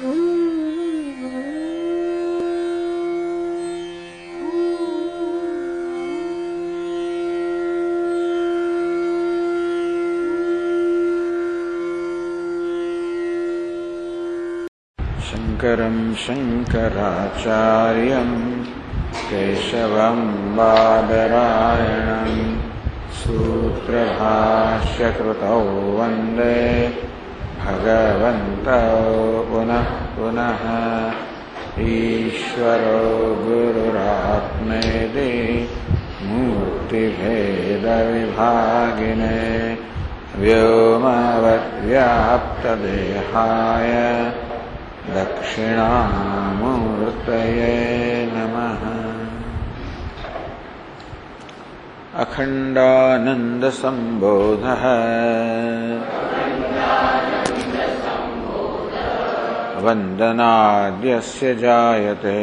शङ्करं शङ्कराचार्यं केशवं बादरायणं सूत्रभाष्यकृतौ वन्दे भगवन्तौ पुनः पुनः। ईश्वरो गुरुरात्मेति मूर्तिभेदविभागिने व्योमवद्व्याप्तदेहाय दक्षिणामूर्तये नमः। अखण्डानन्दसम्बोधः वन्दनाद्यस्य जायते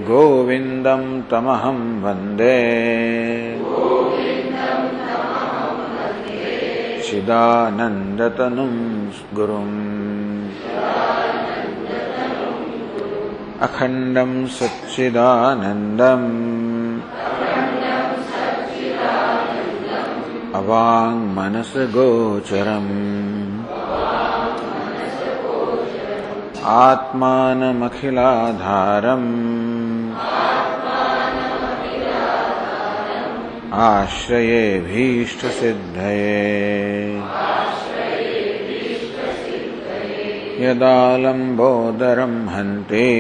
गोविन्दं तमहं वन्दे चिदानन्दतनुं गुरुम्। अखण्डं सच्चिदानन्दम् अवाङ्मनसगोचरम् आत्मानमखिलाधारम् आश्रयेऽभीष्टसिद्धये। यदालम्बोदरं हन्ति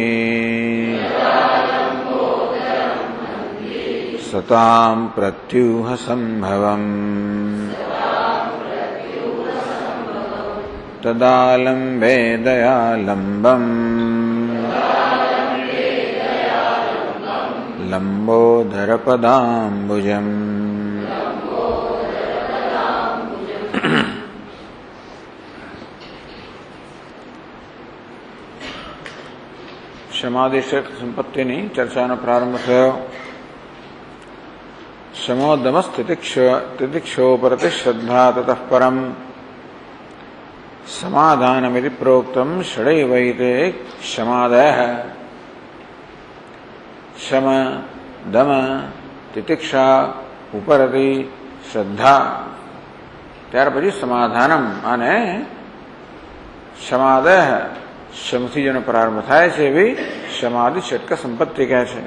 सतां प्रत्यूहसम्भवम् तदालम्बे दयालम्बम् लम्बोदरपदाम्बुजम्। समाधि संपत्तिनी चर्चाનો પ્રારંભ થયો। शमोदमस्तितिक्षो प्रतिश्रद्धा ततः परम् समाधानमिति प्रोक्तम् षडैवैते शमादयः। शम दम तितिक्षा उपरति श्रद्धा ત્યાર પછી સમાધાનમ અને શમાદય શમથી જેનો પ્રારંભ થાય છે એવી શમાદિ ષટક સંપત્તિ કહે છે।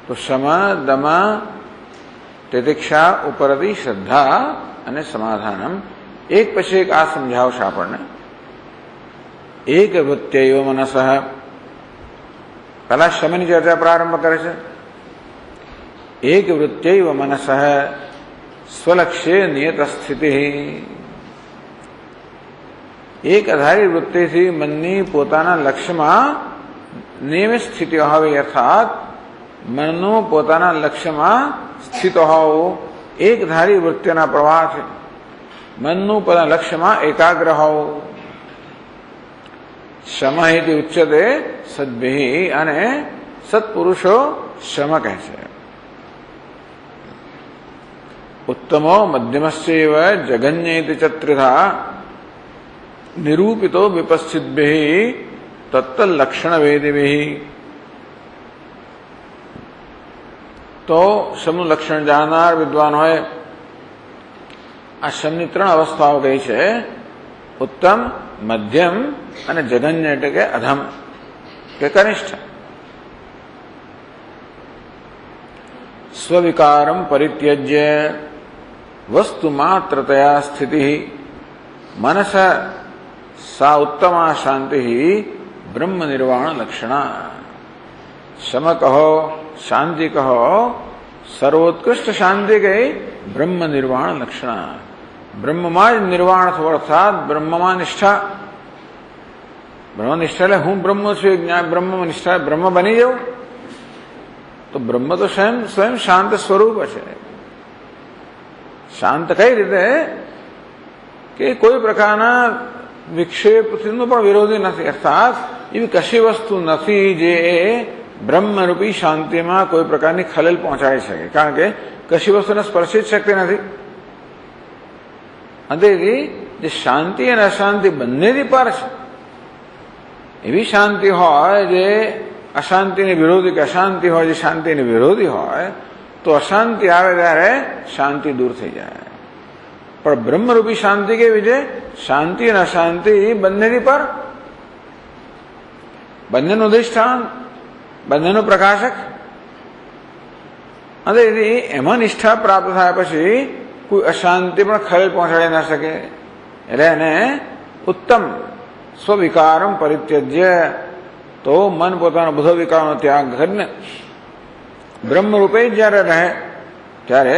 તો શમ દમ તિતિક્ષા ઉપરતિ શ્રદ્ધા અને સમાધાનમ એક પછી એક આ સમજાવશે આપણને। એક વૃત્તૈવ મનસઃ પહેલા શમની ચર્ચા પ્રારંભ કરે છે। એક વૃત્તૈવ મનસઃ સ્વલક્ષ્યે નિયત સ્થિતિ। એક આધારી વૃત્તિથી મનની પોતાના લક્ષ્યમાં નિયમિત સ્થિતિ હોવી અર્થાત મનનું પોતાના લક્ષ્યમાં સ્થિત હોવું એક ધારી વૃત્તિના પ્રવાહથી મનનું પોતાના લક્ષ્યમાં એકાગ્ર હોવું। શમ ઇતિ ઉચ્યતે સદ્ભિઃ અને સત્પુરુષો શમ કહે છે। ઉત્તમો મધ્યમસ્યૈવ જગન્ય ઇતિ ચત્રિધા નિરૂપિતો વિપશ્ચિદ્ભિઃ તત્તલ્લક્ષણવેદિભિઃ। તો શમનું લક્ષણ જાણનાર વિદ્વાનોએ આ શમની ત્રણ અવસ્થાઓ કહી છે। ઉત્તમ, મધ્યમ અને જઘન્ય એટલે કે અધમ કે કનિષ્ઠ। સ્વવિકારમ પરિત્યજ્ય વસ્તુ માત્રતયા સ્થિતિ મનસ સા ઉત્તમા શાંતિ બ્રહ્મ નિર્વાણ લક્ષણા। શમ કહો, શાંતિ કહો, સર્વોત્કૃષ્ટ શાંતિ કઈ બ્રહ્મ નિર્વાણ લક્ષણા। બ્રહ્મમાં જ નિર્વાણ થવું અર્થાત બ્રહ્મમાં નિષ્ઠા। બ્રહ્મનિષ્ઠા એટલે હું બ્રહ્મ છું જ્ઞાન બ્રહ્મ નિષ્ઠા બ્રહ્મ બની જવું। તો બ્રહ્મ તો સ્વયં શાંત સ્વરૂપ છે। શાંત કઈ રીતે કે કોઈ પ્રકારના વિક્ષેપનો પણ વિરોધી નથી અર્થાત એવી કશી વસ્તુ નથી જે બ્રહ્મરૂપી શાંતિમાં કોઈ પ્રકારની ખલેલ પહોંચાડી શકે। કારણ કે કશી વસ્તુને સ્પર્શી જ શકતી નથી। અંતેથી જે શાંતિ અને અશાંતિ બંનેથી પર છે એવી શાંતિ હોય જે અશાંતિને વિરોધી કે અશાંતિ હોય જે શાંતિને વિરોધી હોય તો અશાંતિ આવે ત્યારે શાંતિ દૂર થઈ જાય. પણ બ્રહ્મરૂપી શાંતિ કેવી છે? શાંતિ અને અશાંતિ બંનેથી પર, બંનેનું અધિષ્ઠાન, બંનેનું પ્રકાશક. અને એમાં નિષ્ઠા પ્રાપ્ત થાય પછી કોઈ અશાંતિ પણ ખલેલ પહોંચાડી ના શકે. એટલે એને ઉત્તમ સ્વવિકારમ પરિત્યજ્ય, તો મન પોતાનો બધો વિકારનો ત્યાગ કરીને બ્રહ્મરૂપે જ્યારે રહે ત્યારે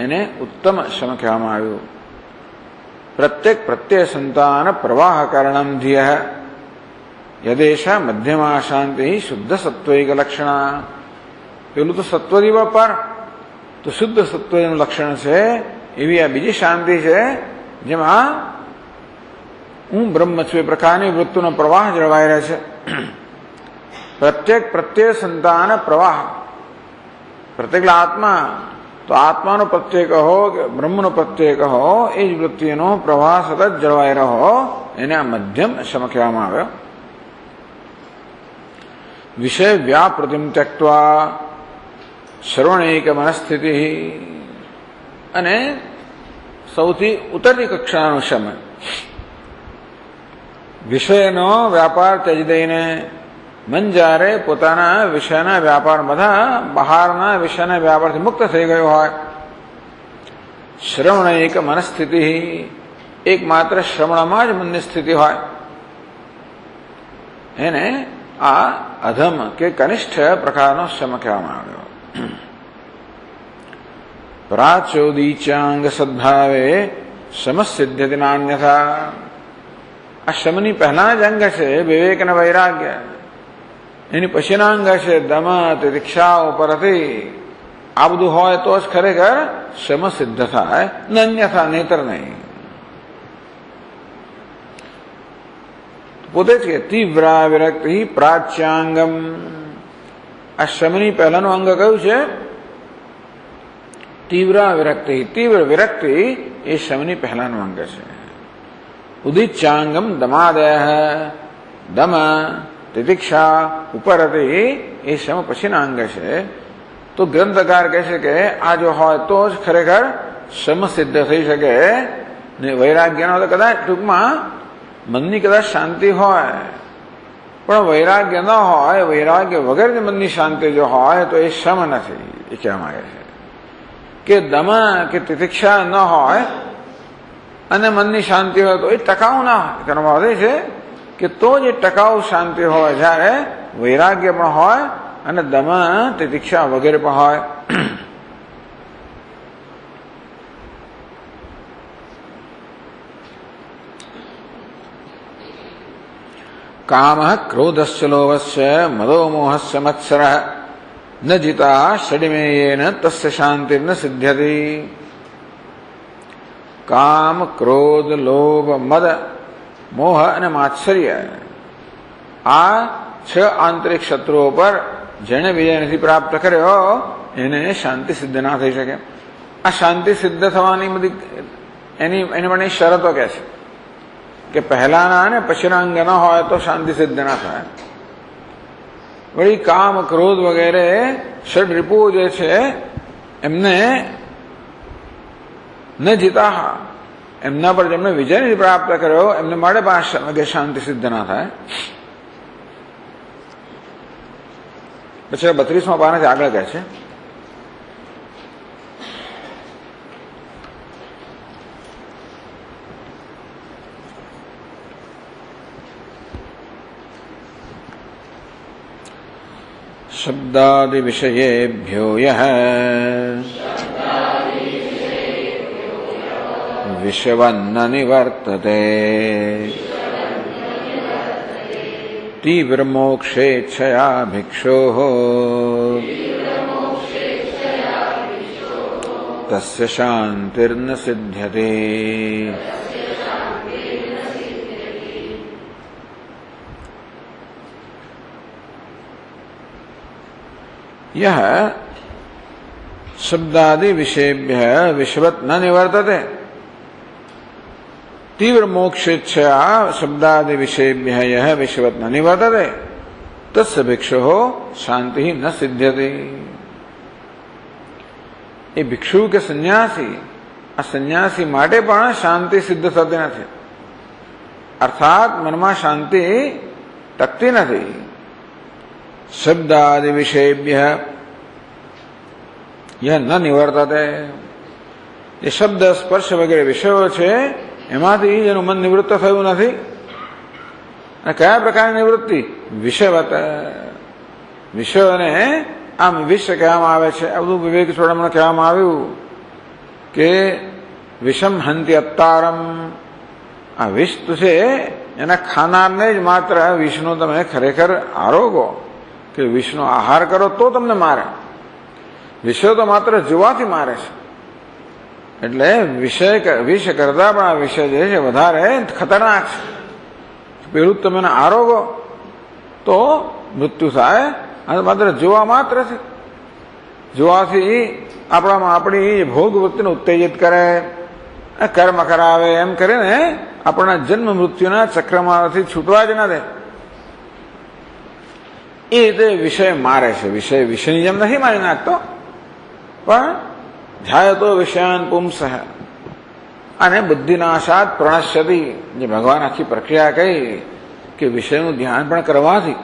એને ઉત્તમ શમ કહેવામાં આવ્યું. પ્રત્યેક પ્રત્યય સંતાન પ્રવાહ કારણમ ધિય યદેશા મધ્યમા શાંતિ શુદ્ધ સત્વૈક લક્ષણા. પેલું તો સત્વથી પર, તો શુદ્ધ સત્વનું લક્ષણ છે એવી આ બીજી શાંતિ છે જેમાં હું બ્રહ્મ છું એ પ્રકારની વૃત્તિનો પ્રવાહ જળવાઈ રહે છે. પ્રત્યેક પ્રત્યય સંતાન પ્રવાહ, પ્રત્યેક આત્મા, તો આત્માનો પ્રત્યય કહો કે બ્રહ્મનો પ્રત્યય કહો, એ જ વૃત્તિનો પ્રવાહ સતત જળવાઈ રહો, એને આ મધ્યમ શમ કહેવામાં આવ્યો. વિષય વ્યાપૃતિમ ત્યક્ત્વા શ્રવણૈક મનસ્થિતિ, અને સૌથી ઉતરની કક્ષાનું શમ, વિષયનો વ્યાપાર ત્યજી દઈને મન જ્યારે પોતાના વિષયના વ્યાપાર, બધા બહારના વિષયના વ્યાપારથી મુક્ત થઈ ગયો હોય. શ્રવણૈક મનસ્થિતિ, એકમાત્ર શ્રવણમાં જ મનની સ્થિતિ હોય, એને આ અધમ કે કનિષ્ઠ પ્રકારનો શમ કહેવામાં આવ્યો. પ્રાચોદીચાંગ સદભાવે સમસિદ્ધતિ નાન્યથા. આ શમની પહેલા જ અંગ છે વિવેક અને વૈરાગ્ય, એની પછીના અંગ છે દમ, તિતિક્ષા, ઉપરતિ. આ બધું હોય તો જ ખરેખર શમ સિદ્ધ થાય, અન્યથા નહીતર નહીં. પોતે જ કે તીવ્રા વિરક્તિ પ્રાચ્યાંગમ. આ શમની પહેલાનું અંગ કયું છે? તીવ્ર વિરક્તિ. તીવ્ર વિરક્તિ એ શમની પહેલાનું અંગ છે. ઉદિચ્ચાંગમ દમાદય, દમ, તિતિક્ષા, ઉપરતિ એ શમ પછીના અંગ છે. તો ગ્રંથકાર કહે છે કે આ જો હોય તો જ ખરેખર શમ સિદ્ધ થઈ શકે. ને વૈરાગ્યનો તો કદાચ ટૂંકમાં મનની કદાચ શાંતિ હોય, પણ વૈરાગ્ય ન હોય, વૈરાગ્ય વગરની મનની શાંતિ જો હોય તો એ શમ નથી. એ કહેવા માંગે છે કે દમ કે તિતિક્ષા ન હોય અને મનની શાંતિ હોય તો એ ટકાઉ ના હોય. તેનો અર્થ એ છે કે તો જ એ ટકાઉ શાંતિ હોય જ્યારે વૈરાગ્ય પણ હોય અને દમ, તિતિક્ષા વગેરે પણ હોય. કામ ક્રોધશ્ચ લોભશ્ચ મદો મોહશ્ચ મત્સર ન જીતા ષડિમેયેન તસ્ય શાંતિર્ન સિદ્ધ્યતિ. કામ, ક્રોધ, લોભ, મદ, મોહ અને માત્સર્ય, આ 6 આંતરિક શત્રુઓ પર જેને વિજય નથી પ્રાપ્ત કર્યો એને શાંતિ સિદ્ધ ના થઈ શકે. આ શાંતિ સિદ્ધ થવાની બધી એની પણ શરતો કે છે કે પહેલાના અને પછીના અંગ ન હોય તો શાંતિ સિદ્ધ ના થાય. વળી કામ, ક્રોધ વગેરે ષડ રિપુઓ જે છે એમને ન જીતા, એમના પર જેમને વિજય નથી પ્રાપ્ત કર્યો એમને માટે પણ શાંતિ સિદ્ધ ના થાય. પછી 32મા પાનાથી આગળ કહે છે શબ્દાદિ વિષયેભ્યો યહ વિષવન્ન નિવર્તતે તીવ્ર મોક્ષેચ્છયા ભિક્ષોઃ તસ્ય શાંતિર્ન સિદ્ધ્યતે. यह शब्दादि विषयेभ्यः विषवत् न निवर्तते. तीव्र मोक्षेच्छया शब्दादि विषयेभ्यः यः विषयवत् न निवर्तते तस्य भिक्षु शांति न सिद्ध्यते। એ ભિક્ષુ કે સંન્યાસી, આ સંન્યાસી માટે પણ શાંતિ સિદ્ધ થતી નથી, અર્થાત મનમાં શાંતિ ટકતી નથી. શબ્દાદિ વિષયેભ્ય યહ ન નિવર્તતે, જે શબ્દ સ્પર્શ વગેરે વિષયો છે એમાંથી જેનું મન નિવૃત્ત થયું નથી. અને કયા પ્રકારની નિવૃત્તિ? વિષયવત, વિષયોને આમ વિષય કહેવામાં આવે છે. આ બધું વિવેક ચોડામણ કહેવામાં આવ્યું કે વિષમ હંતિ અત્તારમ, આ વિષ તો છે એના ખાનારને જ માત્ર વિષનો તમે ખરેખર આરોગો કે વિષનો આહાર કરો તો તમને મારે. વિષયો તો માત્ર જોવાથી મારે છે. એટલે વિષ કરતા પણ આ વિષય જે છે વધારે ખતરનાક છે. પેલું તમે આરોગો તો મૃત્યુ થાય, આ માત્ર જોવા માત્ર છે. જોવાથી આપણામાં આપણી ભોગ વૃત્તિને ઉત્તેજિત કરે, કર્મ કરાવે, એમ કરીને આપણા જન્મ મૃત્યુના ચક્રમાંથી છૂટવા જ ન દે. એ રીતે વિષય મારે છે. વિષય વિષયની જેમ નથી મારી નાખતો, પણ ધ્યાયતો વિષયાન પુંસઃ અને બુદ્ધિનાશાત પ્રણશ્યતિ, જે ભગવાન આખી પ્રક્રિયા કહી કે વિષયનું ધ્યાન પણ કરવાથી,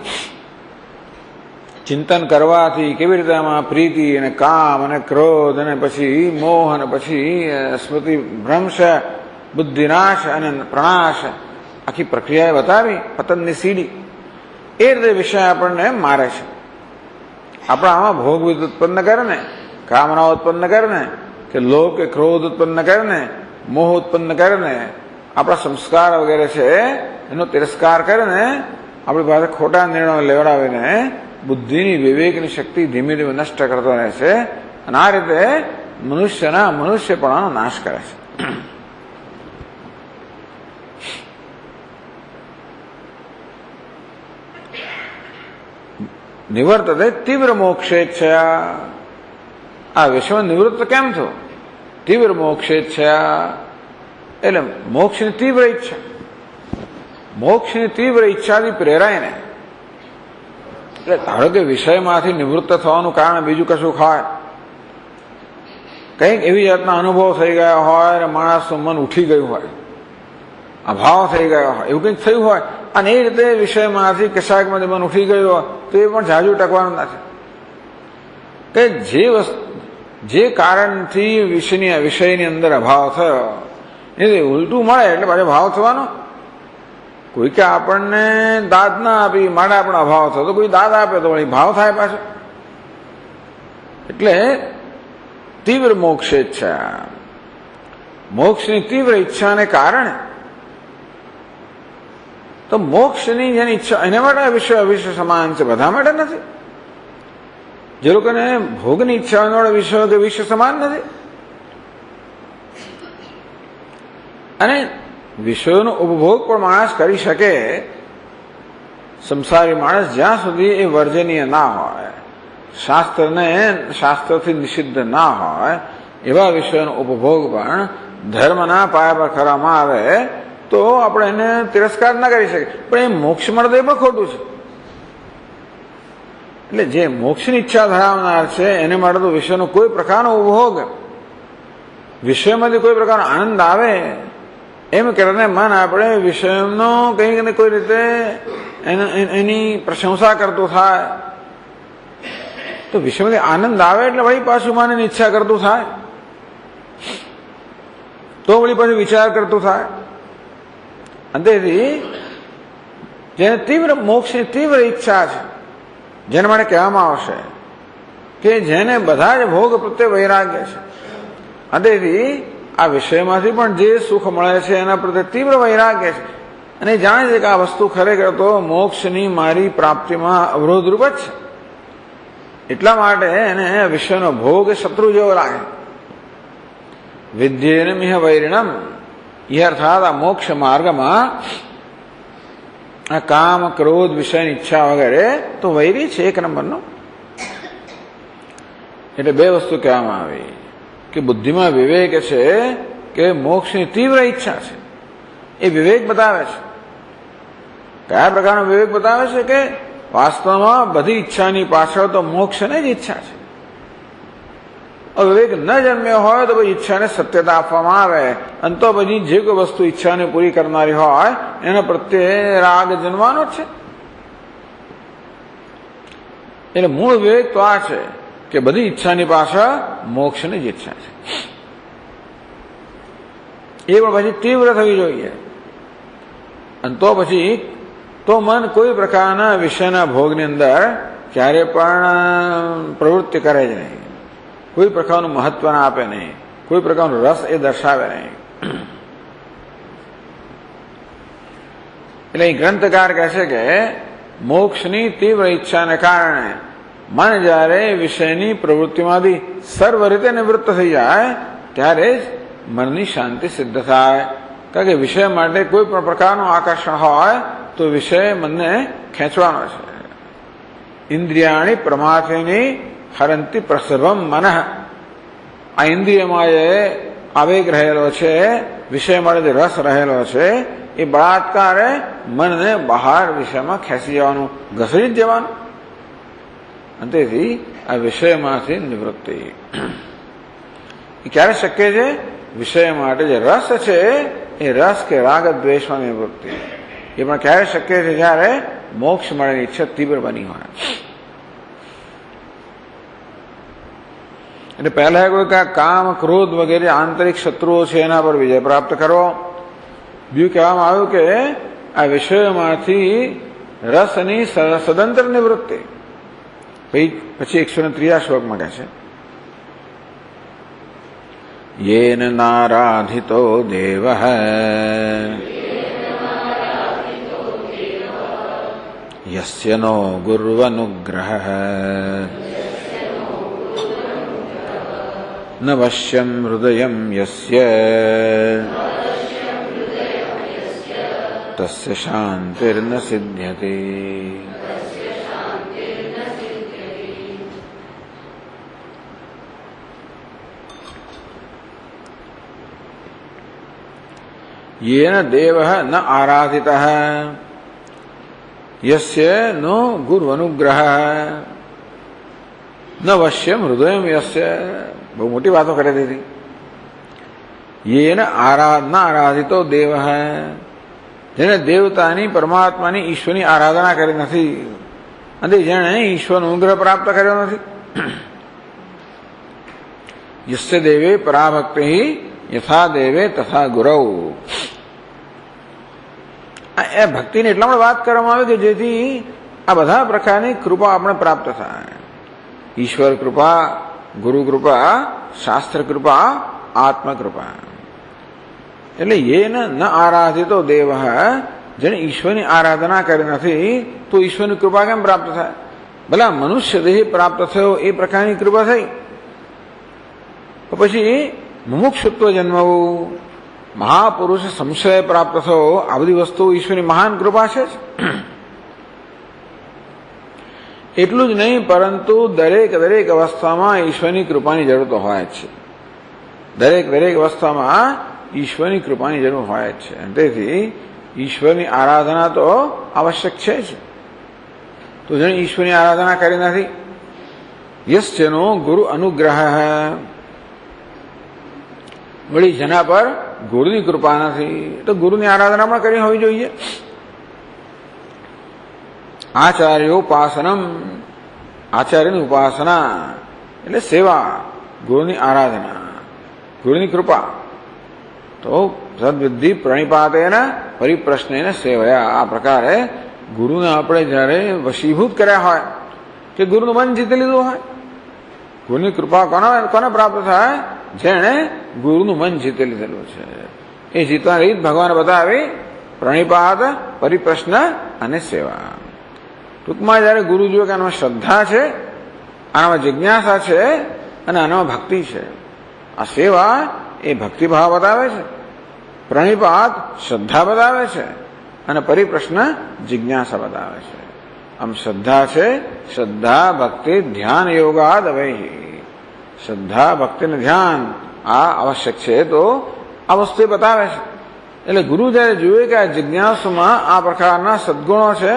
ચિંતન કરવાથી કેવી રીતે આમાં પ્રીતિ અને કામ અને ક્રોધ અને પછી મોહ અને પછી સ્મૃતિ ભ્રંશ, બુદ્ધિનાશ અને પ્રણાશ, આખી પ્રક્રિયાએ બતાવી પતનની સીડી. એ રીતે વિષય આપણને મારે છે. આપણા આમાં ભોગ ઉત્પન્ન કરે ને, કામના ઉત્પન્ન કરે ને, કે લોભ કે ક્રોધ ઉત્પન્ન કરે ને, મોહ ઉત્પન્ન કરે ને, આપણા સંસ્કાર વગેરે છે એનો તિરસ્કાર કરે ને, આપણી પાસે ખોટા નિર્ણયો લેવડાવીને બુદ્ધિની વિવેકની શક્તિ ધીમે ધીમે નષ્ટ કરતો રહે છે. અને આ રીતે મનુષ્યના મનુષ્યપણાનો નાશ કરે છે. નિવર્તતે તીવ્ર મોક્ષેચ્છયા, આ વિશ્વ નિવૃત્ત કેમ થયો? તીવ્ર મોક્ષેચ્છયા એટલે મોક્ષની તીવ્ર ઈચ્છા. મોક્ષની તીવ્ર ઈચ્છાથી પ્રેરાઈને, એટલે ધારો કે વિષયમાંથી નિવૃત્ત થવાનું કારણ બીજું કશું હોય, કંઈક એવી જાતના અનુભવ થઈ ગયા હોય અને માણસનું મન ઉઠી ગયું હોય, અભાવ થઈ ગયો હોય, એવું કંઈક થયું હોય, અને એ રીતે વિષયમાંથી કશાકમાંથી મન ઉઠી ગયું હોય તો એ પણ જાજુ ટકવાનું નથી. કે જે વસ્તુ જે કારણથી વિષયની અંદર અભાવ થયો એ ઉલટું મળે એટલે પાછો ભાવ થવાનો. કોઈ કે આપણને દાદ ના આપી માટે આપણો અભાવ થયો, તો કોઈ દાદ આપે તો વળી ભાવ થાય પાછો. એટલે તીવ્ર મોક્ષેચ્છા, મોક્ષની તીવ્ર ઈચ્છાને કારણે, તો મોક્ષની જેની ઈચ્છા એના માટે વિશ્વ અવિશ્વ સમાન છે, બધા માટે નથી. જે લોકોને ભોગની ઈચ્છા હોય વિશ્વ કે વિશ્વ સમાન નથી. અને વિષયોનો ઉપભોગ પણ માણસ કરી શકે, સંસારી માણસ જ્યાં સુધી એ વર્જનીય ના હોય, શાસ્ત્રથી નિષિદ્ધ ના હોય, એવા વિષયોનો ઉપભોગ પણ ધર્મના પાયા પર કરવામાં આવે તો આપણે એને તિરસ્કાર ના કરી શકીએ. પણ એ મોક્ષ મળે તો એ પણ ખોટું છે. એટલે જે મોક્ષની ઈચ્છા ધરાવનાર છે એને માટે તો વિષયનો કોઈ પ્રકારનો ઉપભોગ, વિષયમાંથી કોઈ પ્રકારનો આનંદ આવે એમ કરીને મન આપણે વિષયનો કંઈક ને કોઈ રીતે એની પ્રશંસા કરતું થાય, તો વિષયમાંથી આનંદ આવે એટલે વળી પાછું માની ઈચ્છા કરતું થાય, તો વળી પાછું વિચાર કરતું થાય. અંતેથી જેને તીવ્ર મોક્ષની તીવ્ર ઈચ્છા છે, જેના માટે કહેવામાં આવશે કે જેને બધા જ ભોગ પ્રત્યે વૈરાગ્ય છે, અંતેથી આ વિષયમાંથી પણ જે સુખ મળે છે એના પ્રત્યે તીવ્ર વૈરાગ્ય છે, અને જાણે છે કે આ વસ્તુ ખરેખર તો મોક્ષની મારી પ્રાપ્તિમાં અવરોધરૂપ જ છે. એટલા માટે એને વિષયનો ભોગ શત્રુ જેવો લાગે. વિદ્યેન મિહ વૈરિણમ, એ અર્થાત આ મોક્ષ માર્ગમાં આ કામ ક્રોધ વિષયની ઈચ્છા વગેરે તો વૈરી છે એક નંબરનો. એટલે બે વસ્તુ કહેવામાં આવી કે બુદ્ધિમાં વિવેક છે કે મોક્ષની તીવ્ર ઈચ્છા છે, એ વિવેક બતાવે છે. કયા પ્રકારનો વિવેક બતાવે છે કે વાસ્તવમાં બધી ઈચ્છાની પાછળ તો મોક્ષની જ ઈચ્છા છે. વિવેક ન જન્મ્યો હોય તો પછી ઈચ્છાને સત્યતા આપવામાં આવે અને તો પછી જે કોઈ વસ્તુ ઈચ્છાને પૂરી કરનારી હોય એના પ્રત્યે રાગ જન્મવાનો જ છે. એટલે મૂળ વિવેક તો આ છે કે બધી ઈચ્છાની પાછળ મોક્ષની જ ઈચ્છા છે. એ પણ પછી તીવ્ર થવી જોઈએ. અને તો પછી તો મન કોઈ પ્રકારના વિષયના ભોગની અંદર ક્યારે પણ પ્રવૃત્તિ કરે જ નહીં, કોઈ પ્રકારનું મહત્વ ના આપે નહીં, કોઈ પ્રકારનો રસ એ દર્શાવે નહીં. એટલે ગ્રંથકાર કહે છે કે મોક્ષની તીવ્ર ઈચ્છાને કારણે મન જ્યારે વિષયની પ્રવૃત્તિમાંથી સર્વ રીતે નિવૃત્ત થઈ જાય ત્યારે જ મનની શાંતિ સિદ્ધ થાય. કારણ કે વિષય માટે કોઈ પણ પ્રકારનું આકર્ષણ હોય તો વિષય મનને ખેંચવાનો છે. ઇન્દ્રિયાણી પ્રમાથિની હરંતી પ્રસર્વમ મન. આ ઇન્દ્રિયમાં જે આવેગ રહેલો છે, વિષય માટે જે રસ રહેલો છે, એ બળાત્કારે મનને બહાર વિષયમાં ખેંચી જવાનું, ઘસડી જ જવાનું. અને તેથી આ વિષયમાંથી નિવૃત્તિ એ ક્યારે શક્ય છે? વિષય માટે જે રસ છે એ રસ કે રાગ દ્વેષમાં નિવૃત્તિ એ પણ ક્યારે શક્ય છે? જ્યારે મોક્ષ મળવાની ઈચ્છા તીવ્ર બની હોય. એટલે પહેલા કોઈ કામ, ક્રોધ વગેરે આંતરિક શત્રુઓ છે એના પર વિજય પ્રાપ્ત કરો. બીજું કહેવામાં આવ્યું કે આ વિષયોમાંથી રસની સદંતર નિવૃત્તિ. પછી 103 શ્લોકમાં કહે છે યેન નારાધિતો દેવઃ યસ્ય નો ગુર્વનુગ્રહઃ ન વશ્યમ હૃદયમ યસ્ય તસ્ય શાંતિર્ન સિદ્ધ્યતે. येन देवः न आराधितः यस्य नो गुरुअनुग्रहः न वश्यम हृदयम यस्य. બહુ મોટી વાતો કરી દીધી. येन न आराधितो देवः, જેને દેવતાની, પરમાત્માની, ઈશ્વરની આરાધના કરી નથી અને જેણે ઈશ્વરનો અનુગ્રહ પ્રાપ્ત કર્યો નથી. યસ્ય દેવે પરાભક્તિ યથા દેવે તથા ગુરૌ. એ ભક્તિની એટલા માટે વાત કરવામાં આવે કે જેથી આ બધા પ્રકારની કૃપા આપણે પ્રાપ્ત થાય. ઈશ્વર કૃપા, ગુરુ કૃપા, શાસ્ત્ર કૃપા, આત્મકૃપા. એટલે એ ન આરાધિતો દેવ, જેને ઈશ્વરની આરાધના કરી નથી તો ઈશ્વરની કૃપા કેમ પ્રાપ્ત થાય? ભલા મનુષ્ય દેહ પ્રાપ્ત થયો એ પ્રકારની કૃપા થઈ, તો પછી મુમુક્ષુત્વ જન્મવું, મહાપુરુષ સંશય પ્રાપ્ત થયો, આ બધી વસ્તુઓ ઈશ્વરની મહાન કૃપા છે. એટલું જ નહીં, પરંતુ દરેક અવસ્થામાં ઈશ્વરની કૃપાની જરૂર તો હોય જ છે. દરેક અવસ્થામાં ઈશ્વરની કૃપાની જરૂર હોય જ છે. તેથી ઈશ્વરની આરાધના તો આવશ્યક છે જ. તો જેને ઈશ્વરની આરાધના કરી નથી, યસ્યનો ગુરુ અનુગ્રહ, વળી જેના પર ગુરુની કૃપા નથી, તો ગુરુની આરાધના પણ કરી હોવી જોઈએ. આચાર્યોપાસનમ, આચાર્યની ઉપાસના એટલે સેવા, ગુરુની આરાધના, ગુરુની કૃપા. તો સદવિદ્ધિ પ્રણિપાતેન પરિપ્રશ્નેન સેવયા. આ પ્રકારે ગુરુને આપણે જ્યારે વશીભૂત કર્યા હોય કે ગુરુનું મન જીતી લીધું હોય, ગુરુની કૃપા કોને પ્રાપ્ત થાય? જેણે ગુરુનું મન જીતી લીધેલું છે. એ જીતવાની રીત ભગવાને બતાવી, પ્રણિપાત, પરિપ્રશ્ન અને સેવા. ટૂંકમાં જયારે ગુરુ જુએ કે આનામાં શ્રદ્ધા છે, આનામાં જિજ્ઞાસા છે અને આનામાં ભક્તિ છે, આ સેવા એ ભક્તિભાવ બતાવે છે, પ્રણિપાત શ્રદ્ધા બતાવે છે અને પરિપ્રશ્ન જિજ્ઞાસા બતાવે છે. આમ શ્રદ્ધા છે, શ્રદ્ધા ભક્તિ ધ્યાન યોગાદ વૈહી. શ્રદ્ધા ભક્તિ ને ધ્યાન આ આવશ્યક છે, તો આ વસ્તુ બતાવે છે. એટલે ગુરુ જયારે જુએ કે આ જિજ્ઞાસુમાં આ પ્રકારના સદગુણો છે,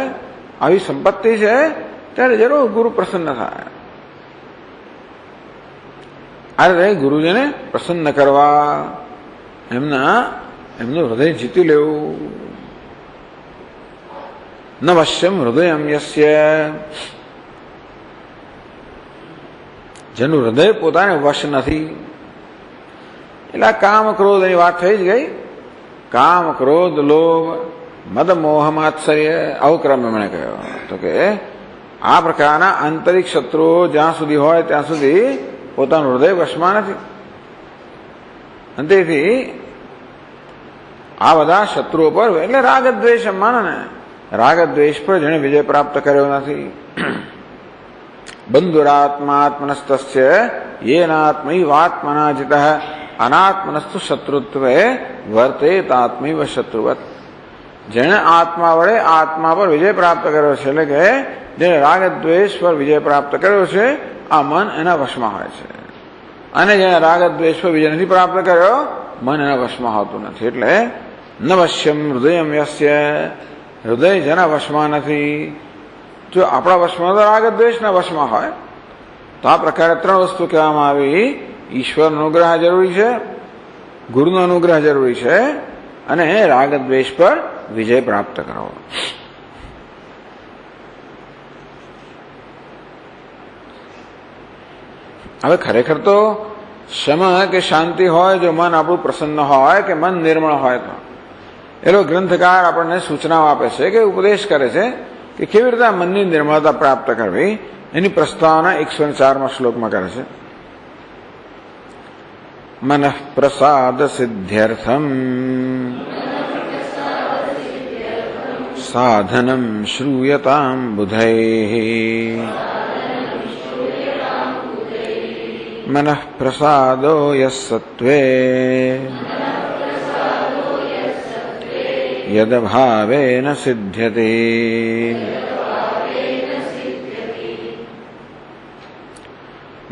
આવી સંપત્તિ છે, ત્યારે જરૂર ગુરુ પ્રસન્ન થાય. આ રીતે ગુરુજીને પ્રસન્ન કરવા એમનું હૃદય જીતી લેવું. નવશ્યમ હૃદયમ યસ્ય, જેનું હૃદય પોતાને વશ નથી. એટલે કામ ક્રોધ એની વાત થઈ જ ગઈ. કામ ક્રોધ લોભ મદ મોહ માત્સર્ય આવો ક્રમ એમણે કહ્યો. તો કે આ પ્રકારના આંતરિક શત્રુઓ જ્યાં સુધી હોય ત્યાં સુધી પોતાનું હૃદય વશમાં નથી. અને તેથી આ બધા શત્રુઓ પર એટલે રાગદ્વેષ માનો ને, રાગદ્વેષ પર જેને વિજય પ્રાપ્ત કર્યો નથી. બંધુરાત્માત્મનસ્તસ્ય યેનાત્મૈવાત્મના જિતઃ અનાત્મનસ્તુ શત્રુત્વે વર્તેતાત્મૈવ શત્રુવત. જેણે આત્મા વડે આત્મા પર વિજય પ્રાપ્ત કર્યો છે, એટલે કે જેને રાગદ્વેષ પર વિજય પ્રાપ્ત કર્યો છે, આ મન એના વશમાં હોય છે. અને જેને રાગદ્વેષ પર વિજય નથી પ્રાપ્ત કર્યો, મન એના વશમાં હોતું નથી. એટલે નવશ્યમ હૃદયમ યસ્ય, હૃદય જેના વશમાં નથી. જો આપણા વશમાં તો રાગદ્વેષના વશમાં હોય તો આ પ્રકારે ત્રણ વસ્તુ કહેવામાં આવી. ઈશ્વરનો અનુગ્રહ જરૂરી છે, ગુરુનો અનુગ્રહ જરૂરી છે, અને રાગદ્વેષ પર વિજય પ્રાપ્ત કરવો. હવે ખરેખર તો શમ કે શાંતિ હોય, જો મન આપણું પ્રસન્ન હોય કે મન નિર્મળ હોય તો એનો ગ્રંથકાર આપણને સૂચનાઓ આપે છે, કે ઉપદેશ કરે છે કે કેવી રીતે મનની નિર્મળતા પ્રાપ્ત કરવી. એની પ્રસ્તાવના 104માં શ્લોકમાં કરે છે. મનઃ પ્રસાદ સિદ્ધ્યર્થમ સાધનમ શ્રૂયતામ બુધૈઃ. મનઃ પ્રસાદો યસ્સત્વે યદભાવેન સિદ્ધ્યતે.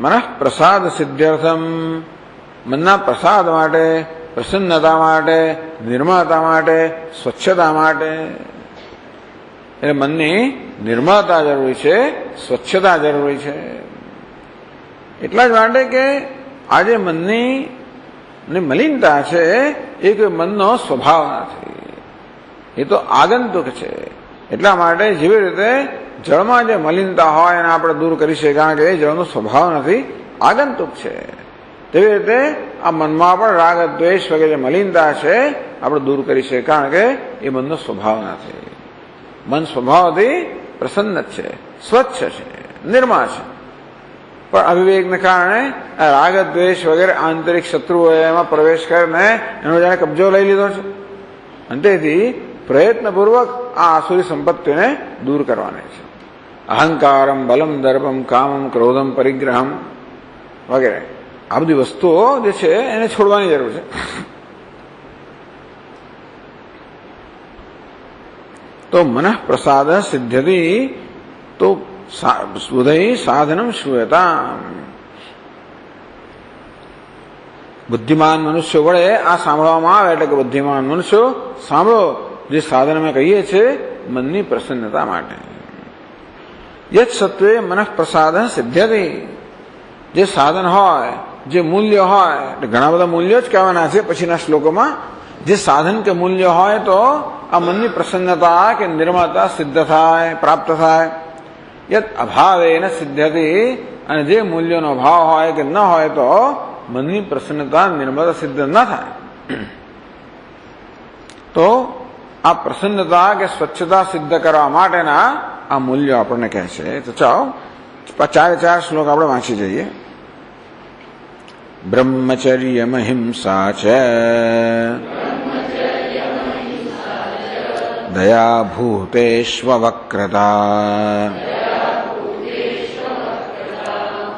મનઃ પ્રસાદ સિદ્ધ્યર્થમ, મનના પ્રસાદ માટે, પ્રસન્નતા માટે, નિર્મળતા માટે, સ્વચ્છતા માટે. એટલે મનની નિર્મળતા જરૂરી છે, સ્વચ્છતા જરૂરી છે. એટલા જ માટે કે આજે મનની મલિનતા છે એ કોઈ મનનો સ્વભાવ નથી, એ તો આગંતુક છે. એટલા માટે જેવી રીતે જળમાં જે મલિનતા હોય એને આપણે દૂર કરી શકીએ, કારણ કે એ જળનો સ્વભાવ નથી, આગંતુક છે. તેવી રીતે આ મનમાં પણ રાગ દ્વેષ વગેરે મલિનતા છે આપણે દૂર કરી શકીએ, કારણ કે એ મનનો સ્વભાવ નથી. મન સ્વભાવથી પ્રસન્ન છે, સ્વચ્છ છે, નિર્મળ છે. પણ અવિવેકને કારણે રાગ દ્વેષ વગેરે આંતરિક શત્રુઓએ એમાં પ્રવેશ કરીને એનો જાણે કબજો લઈ લીધો છે. અને તેથી પ્રયત્નપૂર્વક આ આસુરી સંપત્તિને દૂર કરવાની છે. અહંકારમ બલમ દર્પમ કામમ ક્રોધમ પરિગ્રહમ વગેરે આ બધી વસ્તુઓ જે છે એને છોડવાની જરૂર છે. તો મનઃ પ્રસાદ સિદ્ધ્યતિ, તો બુધૈ સાધનમ શ્રૂયતા. બુદ્ધિમાન મનુષ્યો વડે આ સાંભળવામાં આવે એટલે કે બુદ્ધિમાન મનુષ્યો સાંભળો જે સાધન અમે કહીએ છીએ મનની પ્રસન્નતા માટે. યત સત્વે મનઃ પ્રસાદ સિદ્ધ્યતિ, જે સાધન હોય, જે મૂલ્ય હોય, એટલે ઘણા બધા મૂલ્યો જ કહેવાના છે પછીના શ્લોકોમાં. જે સાધન કે મૂલ્ય હોય તો આ મનની પ્રસન્નતા કે નિર્મળતા સિદ્ધ થાય, પ્રાપ્ત થાય. યત અભાવેન સિદ્ધ્યતિ, અને જે મૂલ્યનો અભાવ હોય કે ન હોય તો મનની પ્રસન્નતા નિર્મળતા સિદ્ધ ન થાય. તો આ પ્રસન્નતા કે સ્વચ્છતા સિદ્ધ કરવા માટેના આ મૂલ્યો આપણને કહે છે. તો ચાલો 4 શ્લોક આપણે વાંચી જઈએ. બ્રહ્મચર્યમ હિંસા ચ દયા ભૂતેષ્વક્રતા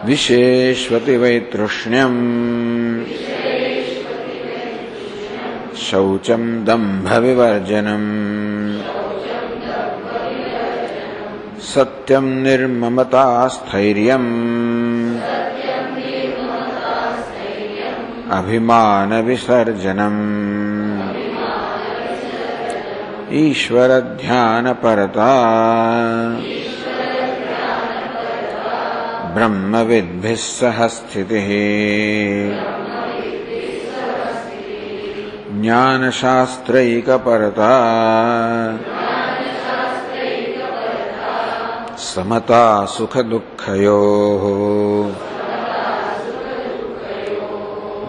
વિશેષવતિ વૈતૃષ્ણ્યમ શૌચમ દંભ વિવર્જનમ સત્યમ નિર્મમતા સ્થૈર્યમ અભિમાન વિસર્જનમ ईश्वर ध्यान परता ब्रह्मविद्भिः सह स्थितिः ज्ञानशास्त्रैकपरता समता सुखदुःखयोः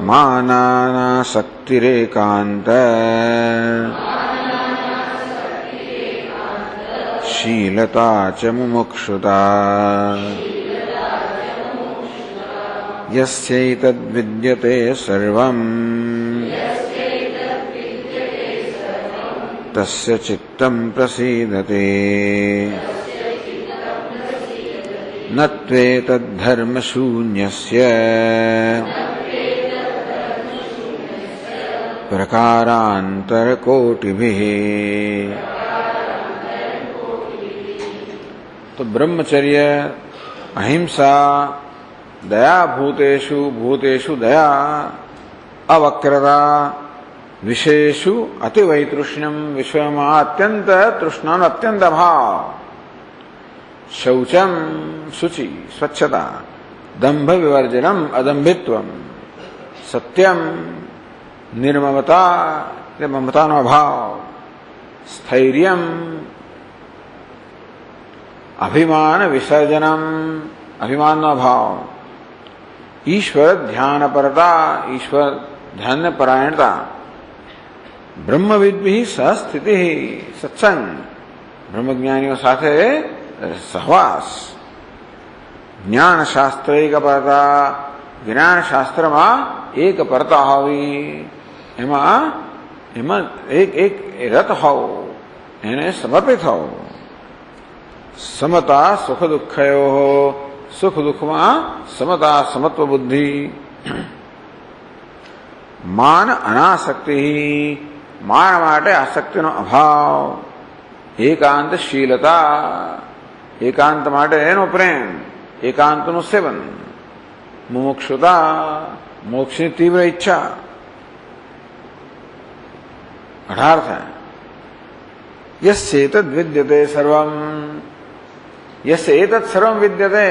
मानानासक्तिरेकान्त शीलता च मुमुक्षुता यस्यैतद्विद्यते सर्वम् तस्य चित्तं प्रसीदते न त्वेतद्धर्मशून्यस्य प्रकारान्तरकोटिभिः। तो ब्रह्मचर्य, अहिंसा, दया, भूतेषु भूतेषु दया, अवक्रता, विषयेषु अतिवैतृष्ण्यम, विषय में अत्यंत तृष्णा अत्यंत भाव, शौचम शुचि स्वच्छता, दंभ विवर्जनम अदंभित्वम, सत्यम निर्ममता ममता नो भाव, स्थैर्यम अभिमान विसर्जनम अभिमान नो भाव, ईश्वर ध्यान परता ईश्वर ध्यान परायणता, ब्रह्मविद भी सहस्थिति सत्संग ब्रह्मज्ञानियों साथे सहवास, ज्ञान शास्त्र एक परता ज्ञान शास्त्र में एक परता होवी एमा एमा एक रत हो एने समर्पित हो, समता सुख दुःखयो सुख दुख में समता समत्व बुद्धि, मान अनासक्ति मान माटे आसक्ति नो अभाव, एकांतशीलता एकांत माटे एनो प्रेम, एकांत नो सेवन, मुमुक्षुता मोक्ष की तीव्र इच्छा, 18 है यस्येतद् विद्यते सर्वम, यस्येतद् सर्वम विद्यते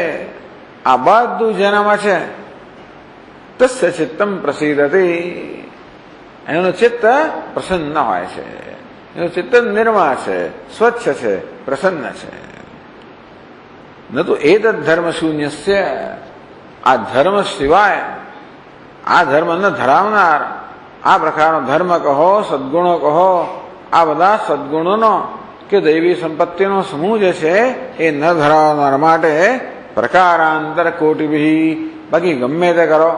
आ બધું જેનામાં છે તસ્ય ચિત્તમ પ્રસીદતે, એનું ચિત્ત પ્રસન્ન હોય છે, એનું ચિત્ત નિર્મળ છે, સ્વચ્છ છે, પ્રસન્ન છે. ન તો એતદ્ ધર્મ શૂન્યસ્ય, આ ધર્મ સિવાય આ ધર્મ ન ધરાવનાર આ પ્રકારનો ધર્મ કહો સદગુણો કહો, આ બધા સદગુણોનો કે દૈવી સંપત્તિનો સમૂહ જે છે એ ન ધરાવનાર માટે પ્રકારાંતર કોટિભી, બાકી ગમે તે કરો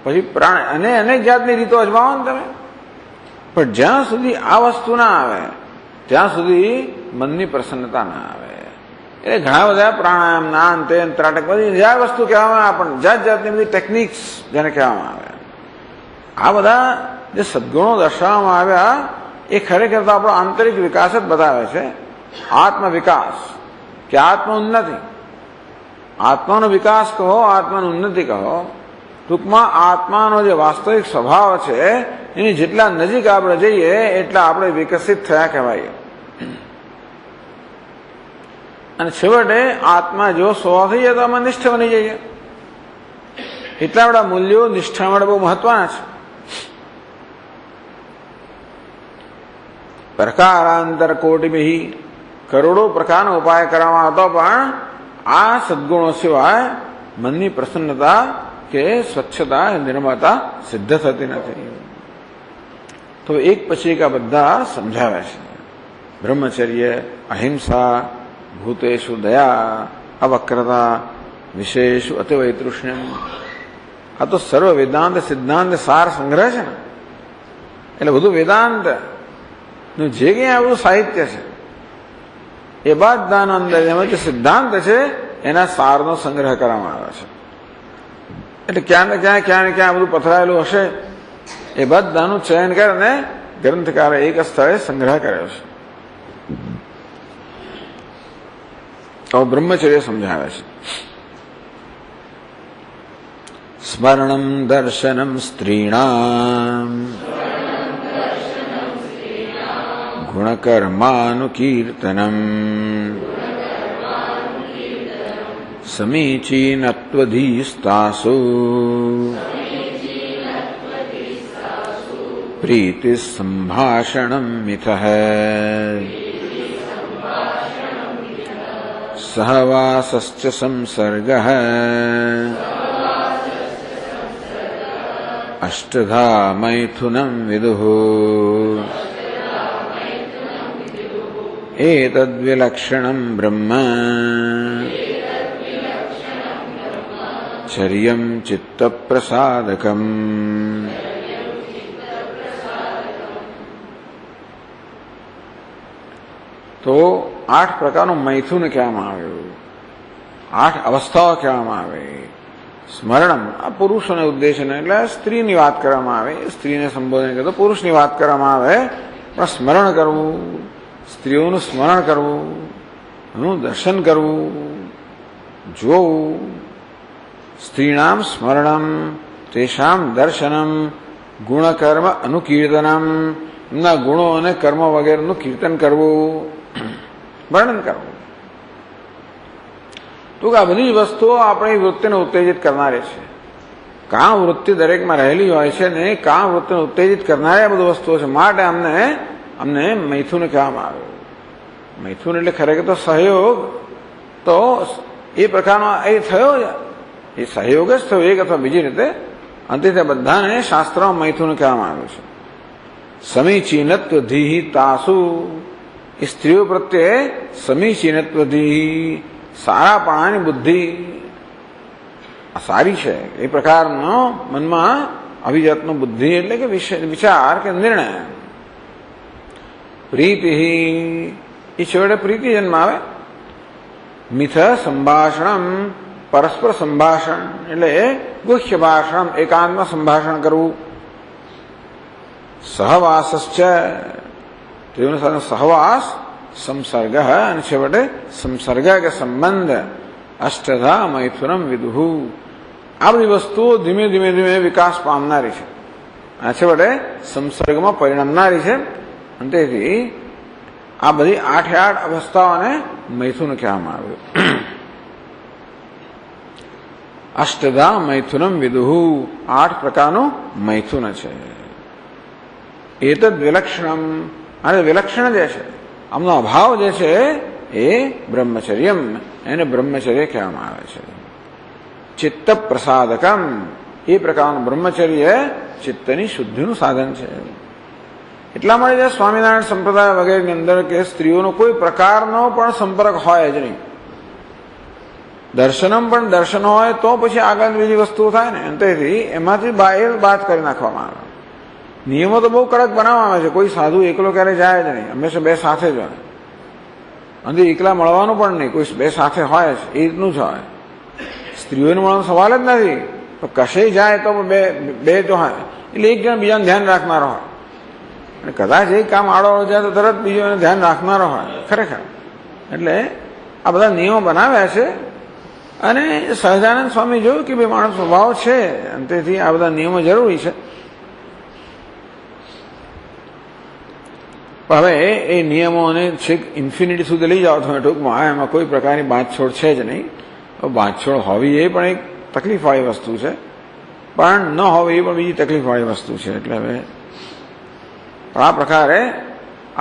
પછી પ્રાણ અને અનેક જાતની રીતો અજમાવો ને તમે, પણ જ્યાં સુધી આ વસ્તુ ના આવે ત્યાં સુધી મનની પ્રસન્નતા ના આવે. એટલે ઘણા બધા પ્રાણાયામ ના અંતે ત્રાટક બધી જ્યાં વસ્તુ કહેવામાં આવે, પણ જાત જાતની બધી ટેકનિક્સ જેને કહેવામાં આવે, આ બધા જે સદગુણો દર્શાવવામાં આવ્યા એ ખરેખર તો આપણો આંતરિક વિકાસ જ બતાવે છે, આત્મ વિકાસ કે આત્મ ઉન્નતિ. આત્માનો વિકાસ કહો આત્માની ઉન્નતિ કહો, ટૂંકમાં આત્માનો જે વાસ્તવિક સ્વભાવ છે એની જેટલા નજીક આપણે જઈએ એટલા આપણે વિકસિત થયા કહેવાય. અને છેવટે આત્મા જો સ્વભાવ થઈ જાય તો આમાં નિષ્ઠ બની જઈએ. એટલા બધા મૂલ્યો નિષ્ઠા માટે બહુ મહત્વના છે. પ્રકારાંતર કોટિભી, કરોડો પ્રકારનો ઉપાય કરવામાં આવતો પણ આ સદગુણો સિવાય મનની પ્રસન્નતા કે સ્વચ્છતા નિર્મળતા સિદ્ધ થતી નથી. તો એક પછી એક આ બધા સમજાવે છે. બ્રહ્મચર્ય, અહિંસા, ભૂતેષુ દયા, અવક્રતા, વિશેષુ અતિવૈતૃષ્ણ્યમ, આ તો સર્વ વેદાંત સિદ્ધાંત સાર સંગ્રહ છે ને. એટલે બધું વેદાંત નું જે કંઈ આ બધું સાહિત્ય છે એ બધાનો અંદર એમાં જે સિદ્ધાંત છે એના સારનો સંગ્રહ કરવામાં આવે છે. એટલે ક્યાં ને ક્યાં બધું પથરાયેલું હશે એ બધાનું ચયન કરીને ગ્રંથકારે એક સ્થળે સંગ્રહ કર્યો છે. તો બ્રહ્મચર્ય સમજાવે છે. સ્મરણમ દર્શનમ સ્ત્રીણામ गुणकर्मानुकीर्तनम् समीचीनत्वधीस्तासु प्रीतिसम्भाषणं मिथः सहवासश्च संसर्गः अष्टधा मैथुनं विदुः एतद्विलक्षणं ब्रह्म चर्यं चित्तप्रसादकम्। तो 8 પ્રકારનું મૈથુન કહેવામાં આવ્યું, 8 અવસ્થાઓ કહેવામાં આવે. સ્મરણમ આ પુરુષોને ઉદ્દેશને એટલે સ્ત્રીની વાત કરવામાં આવે, સ્ત્રીને સંબોધન કરતો પુરુષની વાત કરવામાં આવે, પણ સ્મરણ કરવું, સ્ત્રીઓનું સ્મરણ કરવું, એનું દર્શન કરવું, જોવું. સ્ત્રીણામ સ્મરણમ તેષામ દર્શનમ ગુણકર્મ અનુકીર્તનમ એમના ગુણો અને કર્મ વગેરેનું કીર્તન કરવું, વર્ણન કરવું. તો આ બધી વસ્તુઓ આપણી વૃત્તિને ઉત્તેજિત કરનારી છે. કામ વૃત્તિ દરેકમાં રહેલી હોય છે ને કામ વૃત્તિને ઉત્તેજિત કરનારી આ બધી વસ્તુઓ છે. માટે અમને મૈથુન કહેવામાં આવ્યું. મૈથુન એટલે ખરેખર તો સહયોગ, તો એ પ્રકારનો એ થયો, એ સહયોગ જ થયો એક અથવા બીજી રીતે. અંતે તે બધાને શાસ્ત્રમાં મૈથુન કહેવામાં આવ્યું છે. સમીચીનત્વધિ તાસુ એ સ્ત્રીઓ પ્રત્યે સમીચીનત્વધિ સારાપણાની બુદ્ધિ સારી છે એ પ્રકારનો મનમાં અભિજાતનો બુદ્ધિ એટલે કે વિચાર કે નિર્ણય. પ્રીતિ એ છેવટે પ્રીતિ જન્મ આવે. મિથ સંભાષણમ પરસ્પર સંભાષણ એટલે ગુહ્ય ભાષણ એકાંતમાં સંભાષણ કરવું. સહવાસશ્ચ તેઓની સાથે સહવાસ, સંસર્ગ અને છેવટે સંસર્ગ કે સંબંધ. અષ્ટધા મૈથુનમ વિદુહુ આ બધી વસ્તુઓ ધીમે ધીમે ધીમે વિકાસ પામનારી છે અને છેવટે સંસર્ગમાં પરિણમનારી છે. અને તેથી આ બધી 8 અવસ્થાઓને મૈથુન કહેવામાં આવ્યું. અષ્ટધા મૈથુનમ વિદુહુ 8 પ્રકારનું મૈથુન છે. એતદ વિલક્ષણમ અને વિલક્ષણ જે છે આમનો અભાવ જે છે એ બ્રહ્મચર્યમ એને બ્રહ્મચર્ય કહેવામાં આવે છે. ચિત્ત પ્રસાદકમ એ પ્રકારનું બ્રહ્મચર્ય ચિત્તની શુદ્ધિનું સાધન છે. એટલા માટે સ્વામિનારાયણ સંપ્રદાય વગેરેની અંદર કે સ્ત્રીઓનો કોઈ પ્રકારનો પણ સંપર્ક હોય જ નહીં. દર્શનમ પણ દર્શન હોય તો પછી આગળ બીજી વસ્તુ થાય ને. તેથી એમાંથી બાદ કરી નાખવામાં આવે. નિયમો તો બહુ કડક બનાવવામાં આવે છે. કોઈ સાધુ એકલો ક્યારેય જાય જ નહીં, હંમેશા બે સાથે જ હોય. અને એકલા મળવાનું પણ નહીં, કોઈ બે સાથે હોય જ, એ રીતનું જ હોય. સ્ત્રીઓને મળવાનો સવાલ જ નથી. તો કશે જાય તો બે જો હોય એટલે એક જણ બીજાને ધ્યાન રાખનારો હોય. અને કદાચ એક કામ આડો જાય તો તરત બીજો એને ધ્યાન રાખનારો હોય ખરેખર. એટલે આ બધા નિયમો બનાવ્યા છે. અને સહજાનંદ સ્વામી જોયું કે બે માણસ સ્વભાવ છે અને તેથી આ બધા નિયમો જરૂરી છે. હવે એ નિયમોને છેક ઇન્ફિનિટી સુધી લઈ જાઓ તમે ટૂંકમાં, એમાં કોઈ પ્રકારની બાંધછોડ છે જ નહીં. બાંધછોડ હોવી એ પણ એક તકલીફવાળી વસ્તુ છે, પણ ન હોવી એ પણ બીજી તકલીફવાળી વસ્તુ છે. એટલે હવે આ પ્રકારે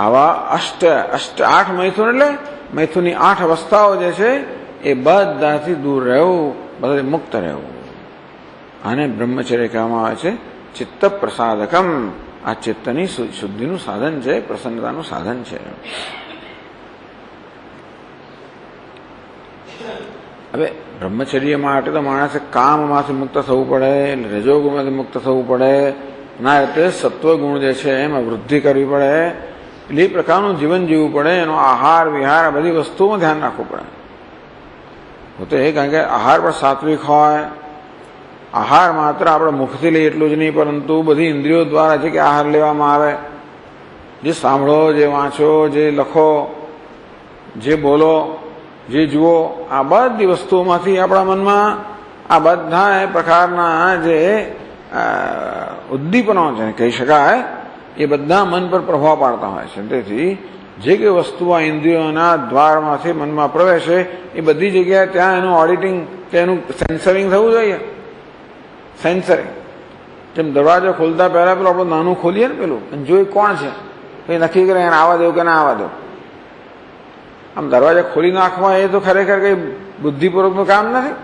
આવા 8 મૈથુન એટલે મૈથુનની 8 અવસ્થાઓ જે છે એ બધાથી દૂર રહેવું, બધાથી મુક્ત રહેવું. આને બ્રહ્મચર્ય કહેવામાં આવે છે. ચિત્ત પ્રસાદકમ આ ચિત્તની શુદ્ધિનું સાધન છે, પ્રસન્નતાનું સાધન છે. હવે બ્રહ્મચર્ય માટે તો માણસે કામમાંથી મુક્ત થવું પડે, રજોગુણમાંથી મુક્ત થવું પડે, ના રીતે સત્વગુણ જે છે એમાં વૃદ્ધિ કરવી પડે. એટલે એ પ્રકારનું જીવન જીવવું પડે. એનો આહાર વિહાર આ બધી વસ્તુઓમાં ધ્યાન રાખવું પડે. તો એ કારણ કે આહાર પણ સાત્વિક હોય. આહાર માત્ર આપણે મુખથી લઈએ એટલું જ નહીં, પરંતુ બધી ઇન્દ્રિયો દ્વારા જે કે આહાર લેવામાં આવે, જે સાંભળો, જે વાંચો, જે લખો, જે બોલો, જે જુઓ, આ બધી વસ્તુઓમાંથી આપણા મનમાં આ બધા પ્રકારના જે ઉદ્દીપનો છે કહી શકાય એ બધા મન પર પ્રભાવ પાડતા હોય છે. તેથી જે કંઈ વસ્તુ આ ઇન્દ્રિયોના દ્વારમાંથી મનમાં પ્રવેશે એ બધી જગ્યાએ ત્યાં એનું ઓડિટિંગ કે એનું સેન્સરિંગ થવું જોઈએ. સેન્સરિંગ જેમ દરવાજો ખોલતા પહેલા પેલું આપણે નાનું ખોલીએ ને પેલું જોઈ કોણ છે કંઈ નક્કી કરે એને આવવા દો કે ના આવવા દો. આમ દરવાજા ખોલી નાખવા એ તો ખરેખર કંઈ બુદ્ધિપૂર્વકનું કામ નથી.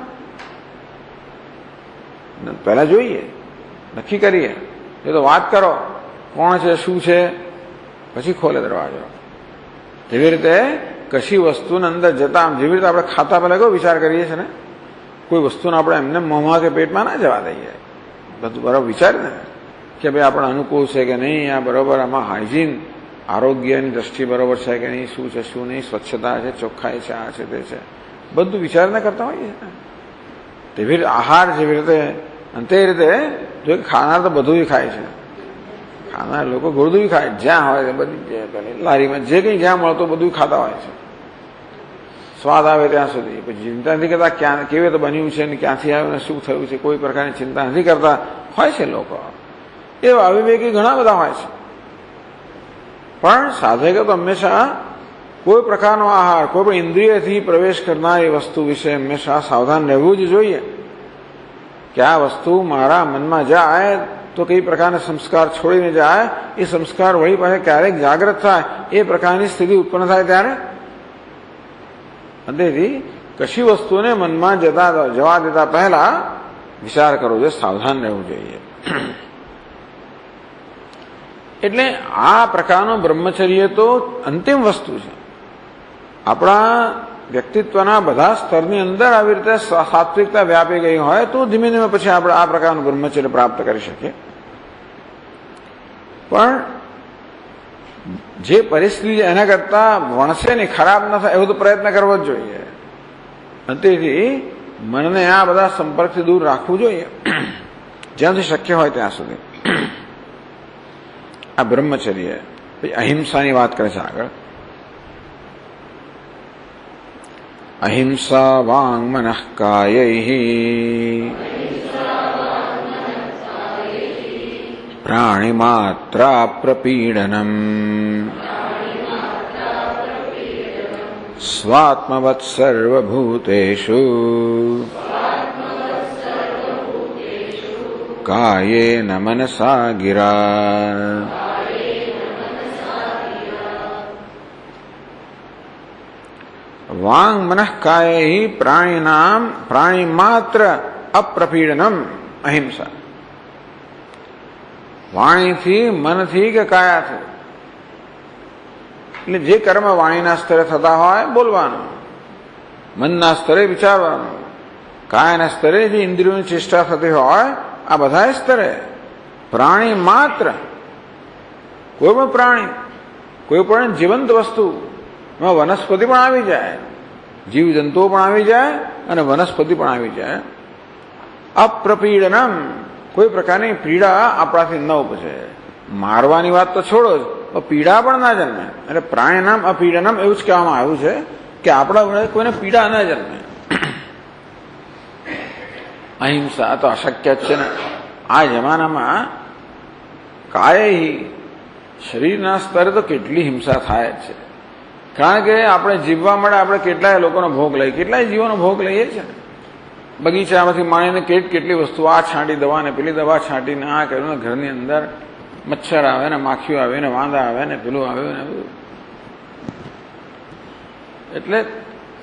પહેલા જોઈએ, નક્કી કરીએ, એ તો વાત કરો કોણ છે શું છે, પછી ખોલે દરવાજો. જેવી રીતે કશી વસ્તુને અંદર જતા આમ જેવી રીતે આપણે ખાતા પહેલા કેવો વિચાર કરીએ છીએ ને, કોઈ વસ્તુને આપણે એમને મોંમાં કે પેટમાં ના જવા દઈએ. બધું બરાબર વિચાર ને કે ભાઈ આપણે અનુકૂળ છે કે નહીં, આ બરાબર આમાં હાઇજીન આરોગ્યની દ્રષ્ટિ બરાબર છે કે નહીં, શું છે શું નહીં, સ્વચ્છતા છે, ચોખ્ખાઈ છે, આ છે તે છે, બધું વિચારને કરતા હોઈએ ને. તેવી રીતે આહાર જેવી રીતે અને તે રીતે જો ખાનાર તો બધું ખાય છે. ખાનાર લોકો ગોળદું ખાય જ્યાં હોય બધી લારીમાં જે કંઈ જ્યાં મળતું બધું ખાતા હોય છે, સ્વાદ આવે ત્યાં સુધી. પછી ચિંતા નથી કરતા ક્યાં કેવી રીતે બન્યું છે ને ક્યાંથી આવ્યું ને શું થયું છે, કોઈ પ્રકારની ચિંતા નથી કરતા હોય છે લોકો. એવા અવિવેકી ઘણા બધા હોય છે. પણ સાધકે તો હંમેશા કોઈ પ્રકારનો આહાર કોઈ પણ ઇન્દ્રિયથી પ્રવેશ કરનારી વસ્તુ વિશે હંમેશા સાવધાન રહેવું જ જોઈએ કે આ વસ્તુ મારા મનમાં જાય તો કઈ પ્રકારના સંસ્કાર છોડીને જાય, એ સંસ્કાર વળી પાસે ક્યારેક જાગૃત થાય એ પ્રકારની સ્થિતિ ઉત્પન્ન થાય ત્યારે. તેથી કશી વસ્તુને મનમાં જવા દેતા પહેલા વિચાર કરવો જોઈએ, સાવધાન રહેવું જોઈએ. એટલે આ પ્રકારનું બ્રહ્મચર્ય તો અંતિમ વસ્તુ છે. આપણા વ્યક્તિત્વના બધા સ્તરની અંદર આવી રીતે સાત્વિકતા વ્યાપી ગઈ હોય તો ધીમે ધીમે પછી આપણે આ પ્રકારનું બ્રહ્મચર્ય પ્રાપ્ત કરી શકીએ. પણ જે પરિસ્થિતિ એના કરતા વણસે નહીં, ખરાબ ન થાય એવો તો પ્રયત્ન કરવો જ જોઈએ. તેથી મનને આ બધા સંપર્કથી દૂર રાખવું જોઈએ જ્યાંથી શક્ય હોય ત્યાં સુધી. આ બ્રહ્મચર્ય. પછી અહિંસાની વાત કરે છે આગળ. અહિંસા વાંગ મનઃ કાયૈ પ્રાણિમાત્રા પ્રપીડનમ સ્વાત્મવત સર્વભૂતેષુ કાયેન મનસા ગિરા. વાંગ મનઃ કાયૈ પ્રાણી માત્ર અપ્રપીડનમ અહિંસા. વાણીથી, મનથી કે કાયાથી, એટલે જે કર્મ વાણીના સ્તરે થતા હોય બોલવાનું, મનના સ્તરે વિચારવાનું, કાયાના સ્તરે જે ઇન્દ્રિયોની ચેષ્ટા થતી હોય આ બધા સ્તરે પ્રાણી માત્ર, કોઈ પણ પ્રાણી, કોઈ પણ જીવંત વસ્તુ, એમાં વનસ્પતિ પણ આવી જાય, જીવજંતુઓ પણ આવી જાય અને વનસ્પતિ પણ આવી જાય. અપ્રપીડનમ, કોઈ પ્રકારની પીડા આપણાથી ન ઉપજે. મારવાની વાત તો છોડો જ, તો પીડા પણ ના જન્મે. એટલે પ્રાણીનામ અપીડનમ એવું જ કહેવામાં આવ્યું છે કે આપણા વડે કોઈને પીડા ન જન્મે. અહિંસા તો અશક્ય જ છે ને આ જમાનામાં. કાયૈ, શરીરના સ્તરે તો કેટલી હિંસા થાય જ છે. કારણ કે આપણે જીવવા માટે આપણે કેટલાય લોકોનો ભોગ લઈએ, કેટલાય જીવોનો ભોગ લઈએ છીએ. બગીચામાંથી માણીને કેટલી વસ્તુ, આ છાંટી દવા ને પેલી દવા છાંટીને આ કર્યું ને, ઘરની અંદર મચ્છર આવે ને, માખીઓ આવે ને, વાંદા આવે ને, પેલું આવે ને બધું. એટલે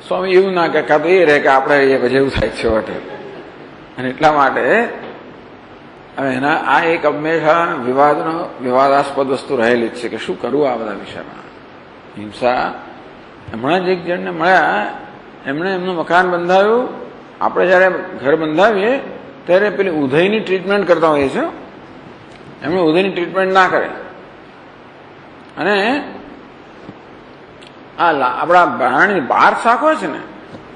સ્વામી એવું ના કે કાં તો એ રહે કે આપણે રહીએ પછી એવું થાય છે વટે. અને એટલા માટે એના આ એક હંમેશા વિવાદાસ્પદ વસ્તુ રહેલી જ છે કે શું કરવું આ બધા વિષયમાં. હિંસા. હમણાં જ એક જણને મળ્યા, એમણે એમનું મકાન બંધાવ્યું. આપણે જયારે ઘર બંધાવીએ ત્યારે પેલી ઉધઈની ટ્રીટમેન્ટ કરતા હોઈએ છીએ. એમણે ઉધઈની ટ્રીટમેન્ટ ના કરે અને આ આપણા બારણી 12 શાક હોય છે ને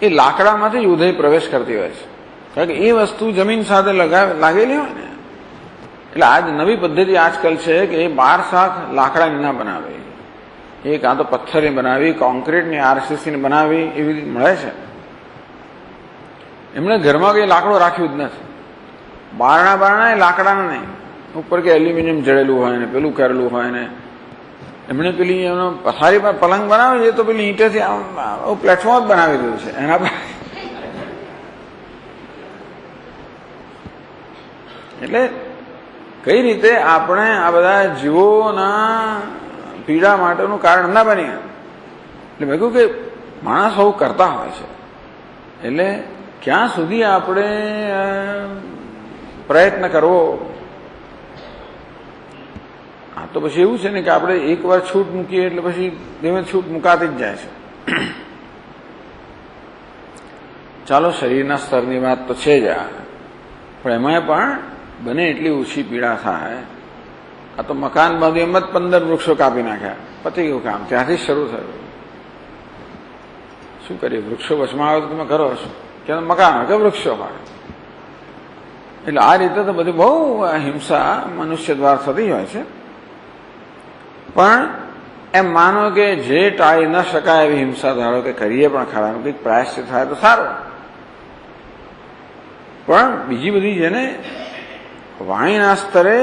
એ લાકડામાંથી ઉધઈ પ્રવેશ કરતી હોય છે. કારણ કે એ વસ્તુ જમીન સાથે લાગેલી હોય ને. એટલે આજ નવી પદ્ધતિ આજકાલ છે કે એ 12 શાક લાકડાની ના બનાવે, એ કાં તો પથ્થરની બનાવી, કોન્ક્રીટની આરસીસીની બનાવી, એવી મળે છે. એમણે ઘરમાં કંઈ લાકડું રાખ્યું જ નથી. બારણા એ લાકડાના નહીં, ઉપર કે એલ્યુમિનિયમ જડેલું હોય ને પેલું કરેલું હોય ને એમણે પેલી એનો પથારી પર પલંગ બનાવે છે તો પેલી ઈંટેથી પ્લેટફોર્મ જ બનાવી દીધું છે એના પર. એટલે કઈ રીતે આપણે આ બધા જીવોના પીડા માટેનું કારણ ના બની. એટલે મેં કહ્યું કે માણસ આવું કરતા હોય છે, એટલે ક્યાં સુધી આપણે પ્રયત્ન કરવો. આ તો પછી એવું છે ને કે આપણે એકવાર છૂટ મૂકીએ એટલે પછી ધીમે છૂટ મુકાતી જ જાય છે. ચાલો શરીરના સ્તરની વાત તો છે જ આ, પણ એમાં પણ બને એટલી ઓછી પીડા થાય. આ તો મકાન બાંધ્યું એમ જ 15 વૃક્ષો કાપી નાખ્યા, પતી ગયું કામ, ત્યાંથી શરૂ થયું. શું કરીએ, વૃક્ષો વચમાં આવે તો તમે કરો છો કે મકાન હોય કે વૃક્ષો હોય. એટલે આ રીતે તો બધી બહુ હિંસા મનુષ્ય દ્વારા થતી હોય છે. પણ એમ માનો કે જે ટાળી ન શકાય એવી હિંસા ધારો કે કરીએ પણ ખરા, કંઈક પ્રાયશ્ચિત થાય તો સારું. પણ બીજી બધી જેને વાણીના સ્તરે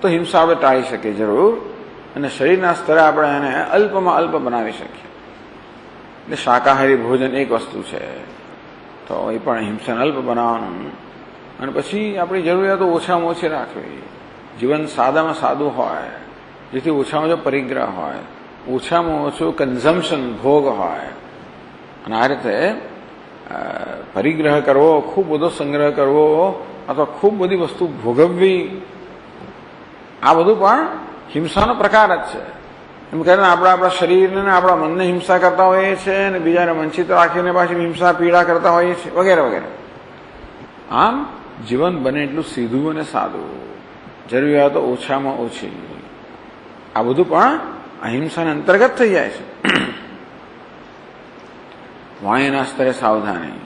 તો હિંસા આપણે ટાળી શકીએ જરૂર, અને શરીરના સ્તરે આપણે એને અલ્પમાં અલ્પ બનાવી શકીએ. એટલે શાકાહારી ભોજન એક વસ્તુ છે, તો એ પણ હિંસાને અલ્પ બનાવવાનું, અને પછી આપણી જરૂરિયાતો ઓછામાં ઓછી રાખવી. જીવન સાદામાં સાદું હોય, જેથી ઓછામાં ઓછો પરિગ્રહ હોય, ઓછામાં ઓછું કન્ઝમ્પશન ભોગ હોય. અને આ રીતે પરિગ્રહ કરવો, ખૂબ બધો સંગ્રહ કરવો અથવા ખૂબ બધી વસ્તુ ભોગવવી, આ બધું પણ હિંસાનો પ્રકાર જ છે. એમ કરીને આપણે આપણા શરીરને આપણા મનને હિંસા કરતા હોઈએ છીએ અને બીજાને વંચિત રાખીને પાછી હિંસા પીડા કરતા હોઈએ છીએ વગેરે વગેરે. આમ જીવન બને એટલું સીધું અને સાદું, જરૂરિયાતો ઓછામાં ઓછી, આ બધું પણ અહિંસાને અંતર્ગત થઈ જાય છે. વાણીના સ્તરે સાવધાની,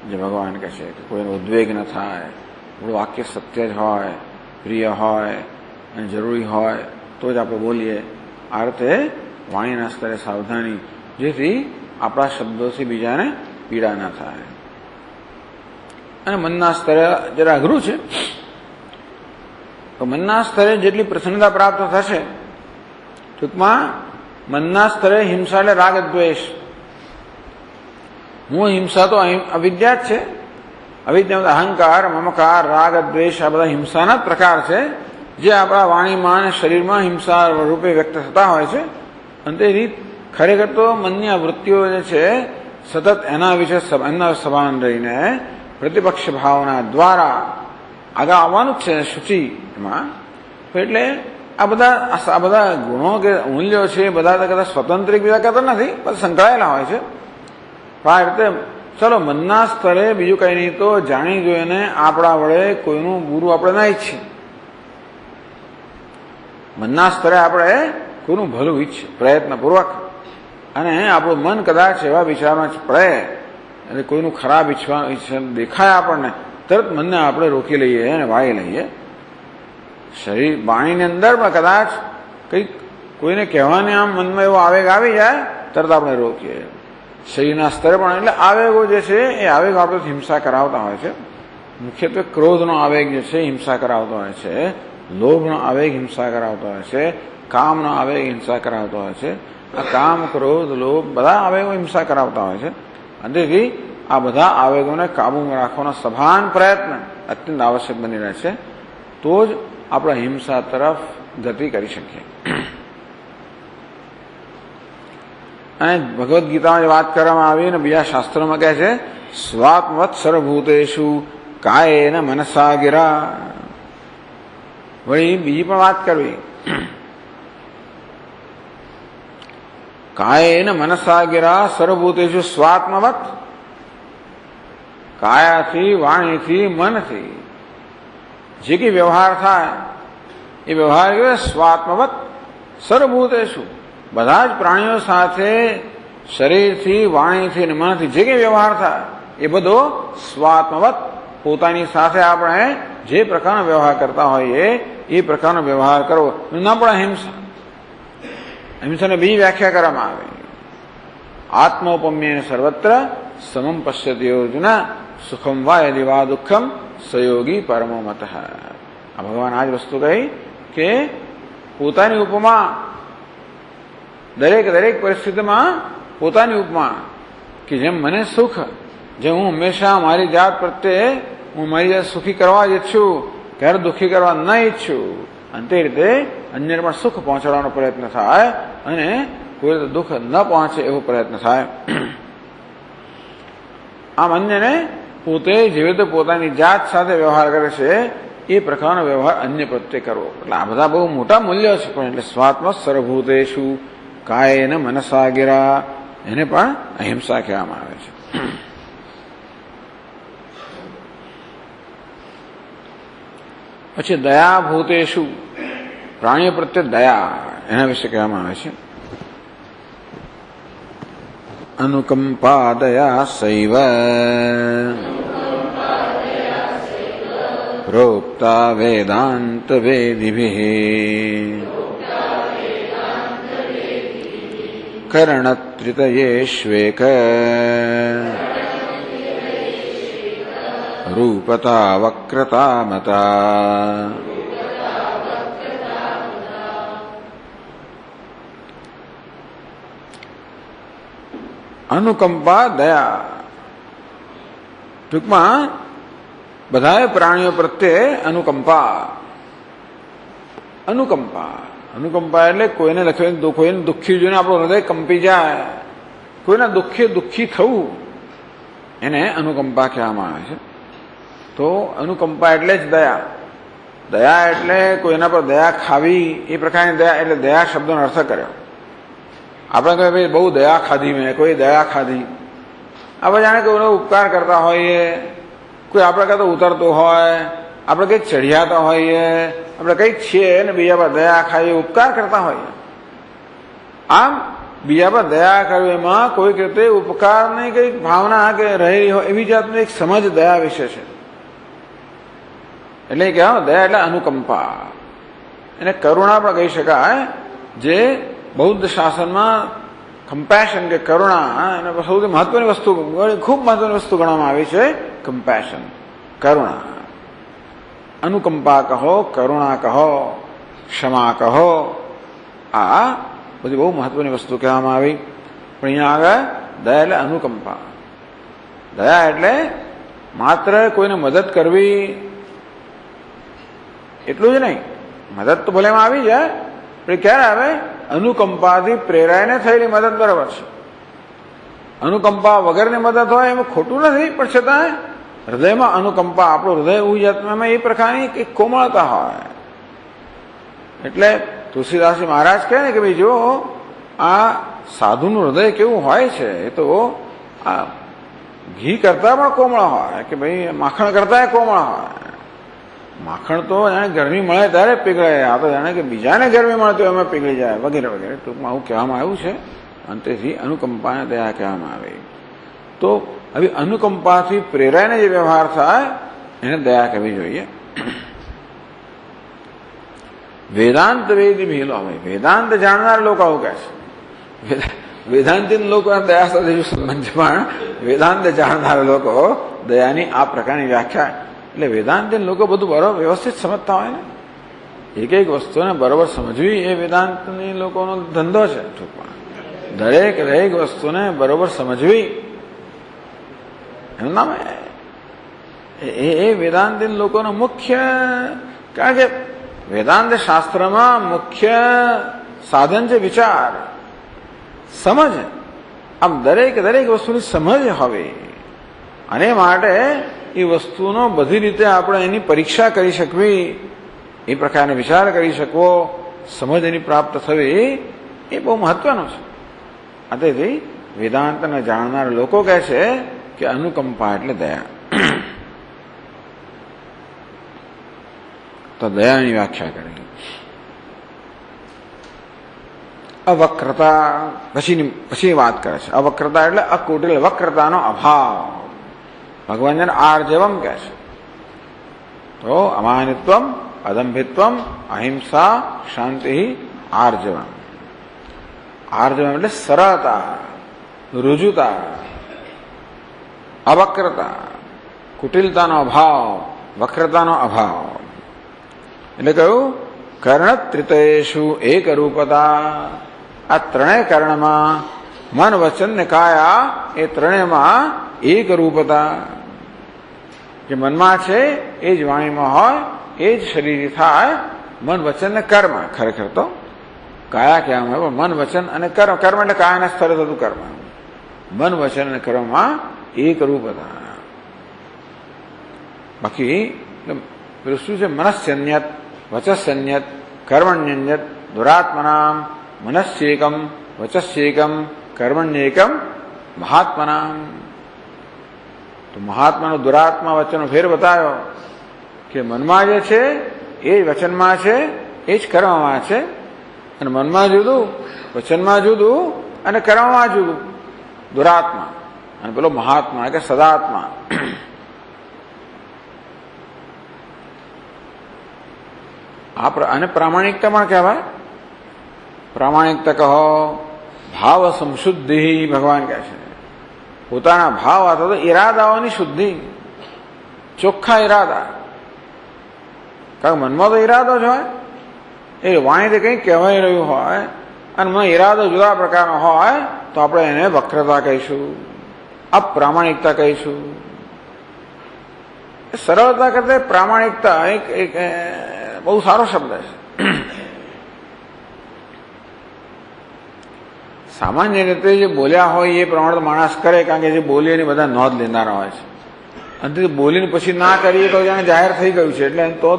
જે ભગવાન કહે છે કે કોઈનો ઉદ્વેગ ન થાય, આપણું વાક્ય સત્ય જ હોય, પ્રિય હોય અને જરૂરી હોય તો જ આપણે બોલીએ. આ રીતે વાણીના સ્તરે સાવધાની, જેથી આપણા શબ્દોથી બીજાને પીડા ન થાય. અને મનના સ્તરે જરા અઘરું છે, તો મનના સ્તરે જેટલી પ્રસન્નતા પ્રાપ્ત થશે, ટૂંકમાં મનના સ્તરે હિંસા એટલે રાગ દ્વેષ. હું હિંસા તો અવિદ્યા જ છે. અવિદ્યા અહંકાર, મમકાર, રાગ દ્વેષ આ બધા હિંસાના જ પ્રકાર છે, જે આપણા વાણીમાં અને શરીરમાં હિંસા રૂપે વ્યક્ત થતા હોય છે. અને તે રીત ખરેખર તો મનની આ વૃત્તિઓ જે છે સતત એના વિશે એના સભાન રહીને પ્રતિપક્ષ ભાવના દ્વારા આગળ આવવાનું જ છે શુચિમાં. એટલે આ બધા ગુણો કે મૂલ્યો છે એ બધા કદાચ સ્વતંત્ર બીજા કરતા નથી, બધા સંકળાયેલા હોય છે. આ રીતે ચલો મનના સ્તરે બીજું કંઈ નહીં તો જાણી જોઈને આપણા વડે કોઈનું બુરું આપણે ના ઈચ્છીએ. મનના સ્તરે આપણે કોઈનું ભલું ઈચ્છીએ પ્રયત્નપૂર્વક, અને આપણું મન કદાચ એવા વિચારમાં પડે અને કોઈનું ખરાબ ઈચ્છવા દેખાય આપણને, તરત મનને આપણે રોકી લઈએ અને વાળી લઈએ. શરીર વાણીની અંદર પણ કદાચ કંઈક કોઈને કહેવાને આમ મનમાં એવો આવેગ આવી જાય, તરત આપણે રોકીએ. શરીરના સ્તરે પણ એટલે આવેગો જે છે એ આવેગો આપણે હિંસા કરાવતા હોય છે. મુખ્યત્વે ક્રોધનો આવેગ જે છે હિંસા કરાવતો હોય છે, લોભનો આવેગ હિંસા કરાવતો હોય છે, કામનો આવેગ હિંસા કરાવતો હોય છે. આ કામ, ક્રોધ, લોભ બધા આવેગો હિંસા કરાવતા હોય છે. અને તેથી આ બધા આવેગોને કાબૂમાં રાખવાનો સભાન પ્રયત્ન અત્યંત આવશ્યક બની રહે છે, તો જ આપણે હિંસા તરફ ગતિ કરી શકીએ. અને ભગવદ્ ગીતામાં જે વાત કરવામાં આવી અને બીજા શાસ્ત્રોમાં કહે છે સ્વાત્મવત્ સર્વભૂતેષુ કાયેન મનસા ગિરા. વળી બીજી પણ વાત કરવી, કાયેન મનસા ગિરા સર્વભૂતેષુ સ્વાત્મવત્. કાયાથી, વાણીથી, મનથી જે કંઈ વ્યવહાર થાય એ વ્યવહાર સ્વાત્મવત્ સર્વભૂતેષુ. બધા જ પ્રાણીઓ સાથે શરીરથી, વાણીથી અને મનથી જે કંઈ વ્યવહાર થાય એ બધો સ્વાત્મવત્. પોતાની સાથે આપણે જે પ્રકારનો વ્યવહાર કરતા હોઈએ એ પ્રકારનો વ્યવહાર કરવો, ન પણ હિંસા. હિંસાને બીજી વ્યાખ્યા કરવામાં આવે, આત્મોપમ્યેન સર્વત્ર સમમ પશ્યતિ અર્જુન સુખમ વા યદિ વા દુઃખમ સયોગી પરમો મતઃ. આ ભગવાન આ જ વસ્તુ કહી કે પોતાની ઉપમા દરેક પરિસ્થિતિમાં પોતાની ઉપમા કે જેમ મને સુખ, જેમ હું હંમેશા મારી જાત પ્રત્યે હું મારી જાત સુખી કરવા જ ઈચ્છું, ક્યારે દુઃખી કરવા ન ઈચ્છું, અને તે રીતે અન્યને પણ સુખ પહોંચાડવાનો પ્રયત્ન થાય અને કોઈ રીતે દુઃખ ન પહોંચે એવો પ્રયત્ન થાય. આમ અન્યને પોતે જેવી રીતે પોતાની જાત સાથે વ્યવહાર કરે છે એ પ્રકારનો વ્યવહાર અન્ય પ્રત્યે કરવો. એટલે આ બધા બહુ મોટા મૂલ્યો છે. પણ એટલે સ્વાત્મ સર્વભૂતેષુ કાયેન મનસા ગિરા, એને પણ અહિંસા કહેવામાં આવે છે. પછી દયા ભૂતેષુ, પ્રાણીઓ પ્રત્યે દયા, એના વિશે કહેવામાં આવે છે. અનુકંપા દયા સૈવ પ્રોક્તા વેદાંત વેદિભિઃ કર્ણત્રિતયેષ્વેક રૂપતા વક્રતા મતા. અનુકંપા દયા, ટૂંકમાં બધા પ્રાણીઓ પ્રત્યે અનુકંપા. અનુકંપા એટલે કોઈને લખ્યું, કોઈને દુઃખી જોઈને આપણું હૃદય કંપી જાય, કોઈના દુઃખી થવું, એને અનુકંપા કહેવામાં આવે છે. તો અનુકંપા એટલે જ દયા. દયા એટલે કોઈના પર દયા ખાવી, એ પ્રકારની દયા. એટલે દયા શબ્દનો અર્થ કર્યો. આપણે કહીએ ભાઈ બહુ દયા ખાધી, મેં કોઈ દયા ખાધી. આપણે જાણે કોઈનો ઉપકાર કરતા હોઈએ, કોઈ આપણા કરતા ઉતરતું હોય, આપણે કંઈક ચઢિયાતા હોઈએ, આપણે કંઈક છીએ ને બીજા પર દયા ખાઈએ, ઉપકાર કરતા હોઈએ. આમ બીજા પર દયા કરવી એમાં કોઈક રીતે ઉપકારની કંઈક ભાવના કે રહેલી હોય એવી જાતની એક સમજ દયા વિશે છે. એટલે કહેવાય દયા એટલે અનુકંપા. એને કરુણા પણ કહી શકાય. જે બૌદ્ધ શાસનમાં કમ્પેશન કે કરુણા એને સૌથી મહત્વની વસ્તુ, ખૂબ મહત્વની વસ્તુ ગણવામાં આવી છે. કમ્પેશન, કરુણા. અનુકંપા કહો, કરુણા કહો, ક્ષમા કહો, આ બધી બહુ મહત્વની વસ્તુ કહેવામાં આવી. પણ અહીંયા આગળ દયા એટલે અનુકંપા. દયા એટલે માત્ર કોઈને મદદ કરવી એટલું જ નહીં. મદદ તો ભલે એમાં આવી જાય, પણ ક્યારે આવે? અનુકંપાથી પ્રેરાઈને થયેલી મદદ બરાબર છે. અનુકંપા વગરની મદદ હોય એમાં ખોટું નથી, પણ છતાં હૃદયમાં અનુકંપા, આપણું હૃદય ઉજાત્મામાં એ પ્રકારની કંઈક કોમળતા હોય. એટલે તુલસીદાસજી મહારાજ કહે ને કે ભાઈ જો આ સાધુનું હૃદય કેવું હોય છે, એ તો આ ઘી કરતા પણ કોમળ હોય, કે ભાઈ માખણ કરતા કોમળ હોય. માખણ તો જાણે ગરમી મળે ત્યારે પીગળે, આ તો જાણે કે બીજાને ગરમી મળે તો એમાં પીગળી જાય, વગેરે વગેરે. ટૂંકમાં આવું કહેવામાં આવ્યું છે. અંતેથી અનુકંપાને દયા કહેવામાં આવે. તો હવે અનુકંપાથી પ્રેરાઈને જે વ્યવહાર થાય એને દયા કહેવી જોઈએ. વેદાંત વેદી ભીલો, હવે વેદાંત જાણનાર લોકો આવું કહે છે. વેદાંતિન લોકો દયા સાથે સંબંધ, પણ વેદાંત જાણનાર લોકો દયાની આ પ્રકારની વ્યાખ્યા. એટલે વેદાંતિન લોકો બધું બરોબર વ્યવસ્થિત સમજતા હોય ને, એક એક વસ્તુને બરોબર સમજવી એ વેદાંતની લોકોનો ધંધો છે. ટૂંકમાં દરેક વસ્તુને બરોબર સમજવી એનું નામ એ વેદાંતિન લોકોનો મુખ્ય. કારણ કે વેદાંત શાસ્ત્રમાં મુખ્ય સાધન છે વિચાર, સમજ. આમ દરેક વસ્તુની સમજ હવે, અને માટે એ વસ્તુનો બધી રીતે આપણે એની પરીક્ષા કરી શકવી, એ પ્રકારનો વિચાર કરી શકવો, સમજ એની પ્રાપ્ત થવી, એ બહુ મહત્વનું છે. આથી વેદાંતને જાણનાર લોકો કહે છે કે અનુકંપા એટલે દયા. તો દયાની વ્યાખ્યા કરી. અવક્રતા પછી વાત કરે છે. અવક્રતા એટલે અકુટિલ, વક્રતાનો અભાવ. ભગવાન જેને આર્જવમ કહે છે. તો અમાનિત્વમ, અદંભિત્વમ, અહિંસા, શાંતિ, આર્જવમ. આર્જવમ એટલે સરળતા, રુજુતા, અવક્રતા, કુટિલતાનો અભાવ, વક્રતાનો અભાવ. એટલે કહ્યું કર્ણત્રિતયેષુ એક રૂપતા. આ ત્રણેય કર્ણમાં મન વચન ને કાયા એ ત્રણેયમાં એક રૂપતા. જે મનમાં છે એ જ વાણીમાં હોય, એ જ શરીર થાય. મન વચન ને કર્મ, ખરેખર તો કાયા કહેવામાં આવે, મન વચન અને કર્મ. કર્મ એટલે કાયાના સ્થળે થતું કર્મ. મન વચન અને કર્મમાં એક રૂપતા. બાકી પેલું શું છે? મનસ્યન્યત, વચસ્યન્યત, કર્મણ્યન્યત, દુરાત્મનામ મનસ્યેકમ વચસ્યેકમ કર્મણ્યેકમ મહાત્મનામ. તો મહાત્માનો દુરાત્મા વચ્ચેનો ફેર બતાવ્યો કે મનમાં જે છે એ જ વચનમાં છે, એ જ કર્મમાં છે. અને મનમાં જુદું, વચનમાં જુદું અને કર્મમાં જુદું. દુરાત્મા અને પેલો મહાત્મા કે સદાત્મા. અને પ્રામાણિકતા પણ કહેવાય. પ્રામાણિકતા કહો, ભાવ સંશુદ્ધિ ભગવાન કહે છે. પોતાના ભાવ અથવા તો ઈરાદાઓની શુદ્ધિ, ચોખ્ખા ઈરાદા. કારણ મનમાં તો ઈરાદો જ હોય. એ વાણીથી કંઈક કહેવાઈ રહ્યું હોય અને મનમાં ઈરાદો જુદા પ્રકારનો હોય તો આપણે એને વક્રતા કહીશું, અપ્રામાણિકતા કહીશું. સરળતા કરતા પ્રામાણિકતા એક બહુ સારો શબ્દ છે. સામાન્ય રીતે જે બોલ્યા હોય એ પ્રમાણે માણસ કરે, કારણ કે જે બોલીએ એની બધા નોંધ લેનારા હોય છે. અને બોલીને પછી ના કરીએ તો જાણે જાહેર થઈ ગયું છે, એટલે તો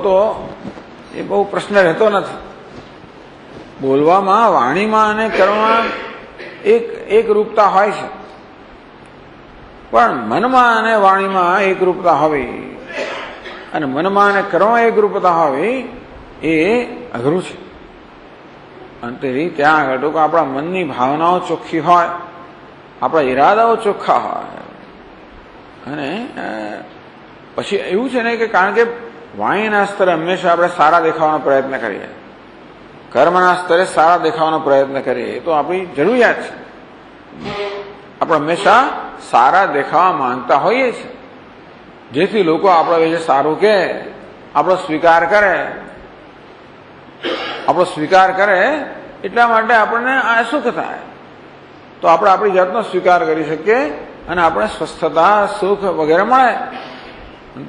એ બહુ પ્રશ્ન રહેતો નથી. બોલવામાં, વાણીમાં અને કર્મમાં એક રૂપતા હોય છે, પણ મનમાં અને વાણીમાં એક રૂપતા હોવી અને મનમાં અને કર્મમાં એક રૂપતા હોવી એ અઘરું છે. અંતે ત્યાં આગળ કે આપણા મનની ભાવનાઓ ચોખ્ખી હોય, આપણા ઈરાદાઓ ચોખ્ખા હોય. અને પછી એવું છે ને કે કારણ કે વાણીના સ્તરે હંમેશા આપણે સારા દેખાવાનો પ્રયત્ન કરીએ, કર્મના સ્તરે સારા દેખાવાનો પ્રયત્ન કરીએ તો આપણી જરૂરિયાત છે. આપણે હંમેશા સારા દેખાવા માંગતા હોઈએ છીએ, જેથી લોકો આપણા વિશે સારું કહે, આપણો સ્વીકાર કરે એટલા માટે આપણને આ સુખ થાય. તો આપણે આપણી જાતનો સ્વીકાર કરી શકીએ અને આપણે સ્વસ્થતા, સુખ વગેરે મળે.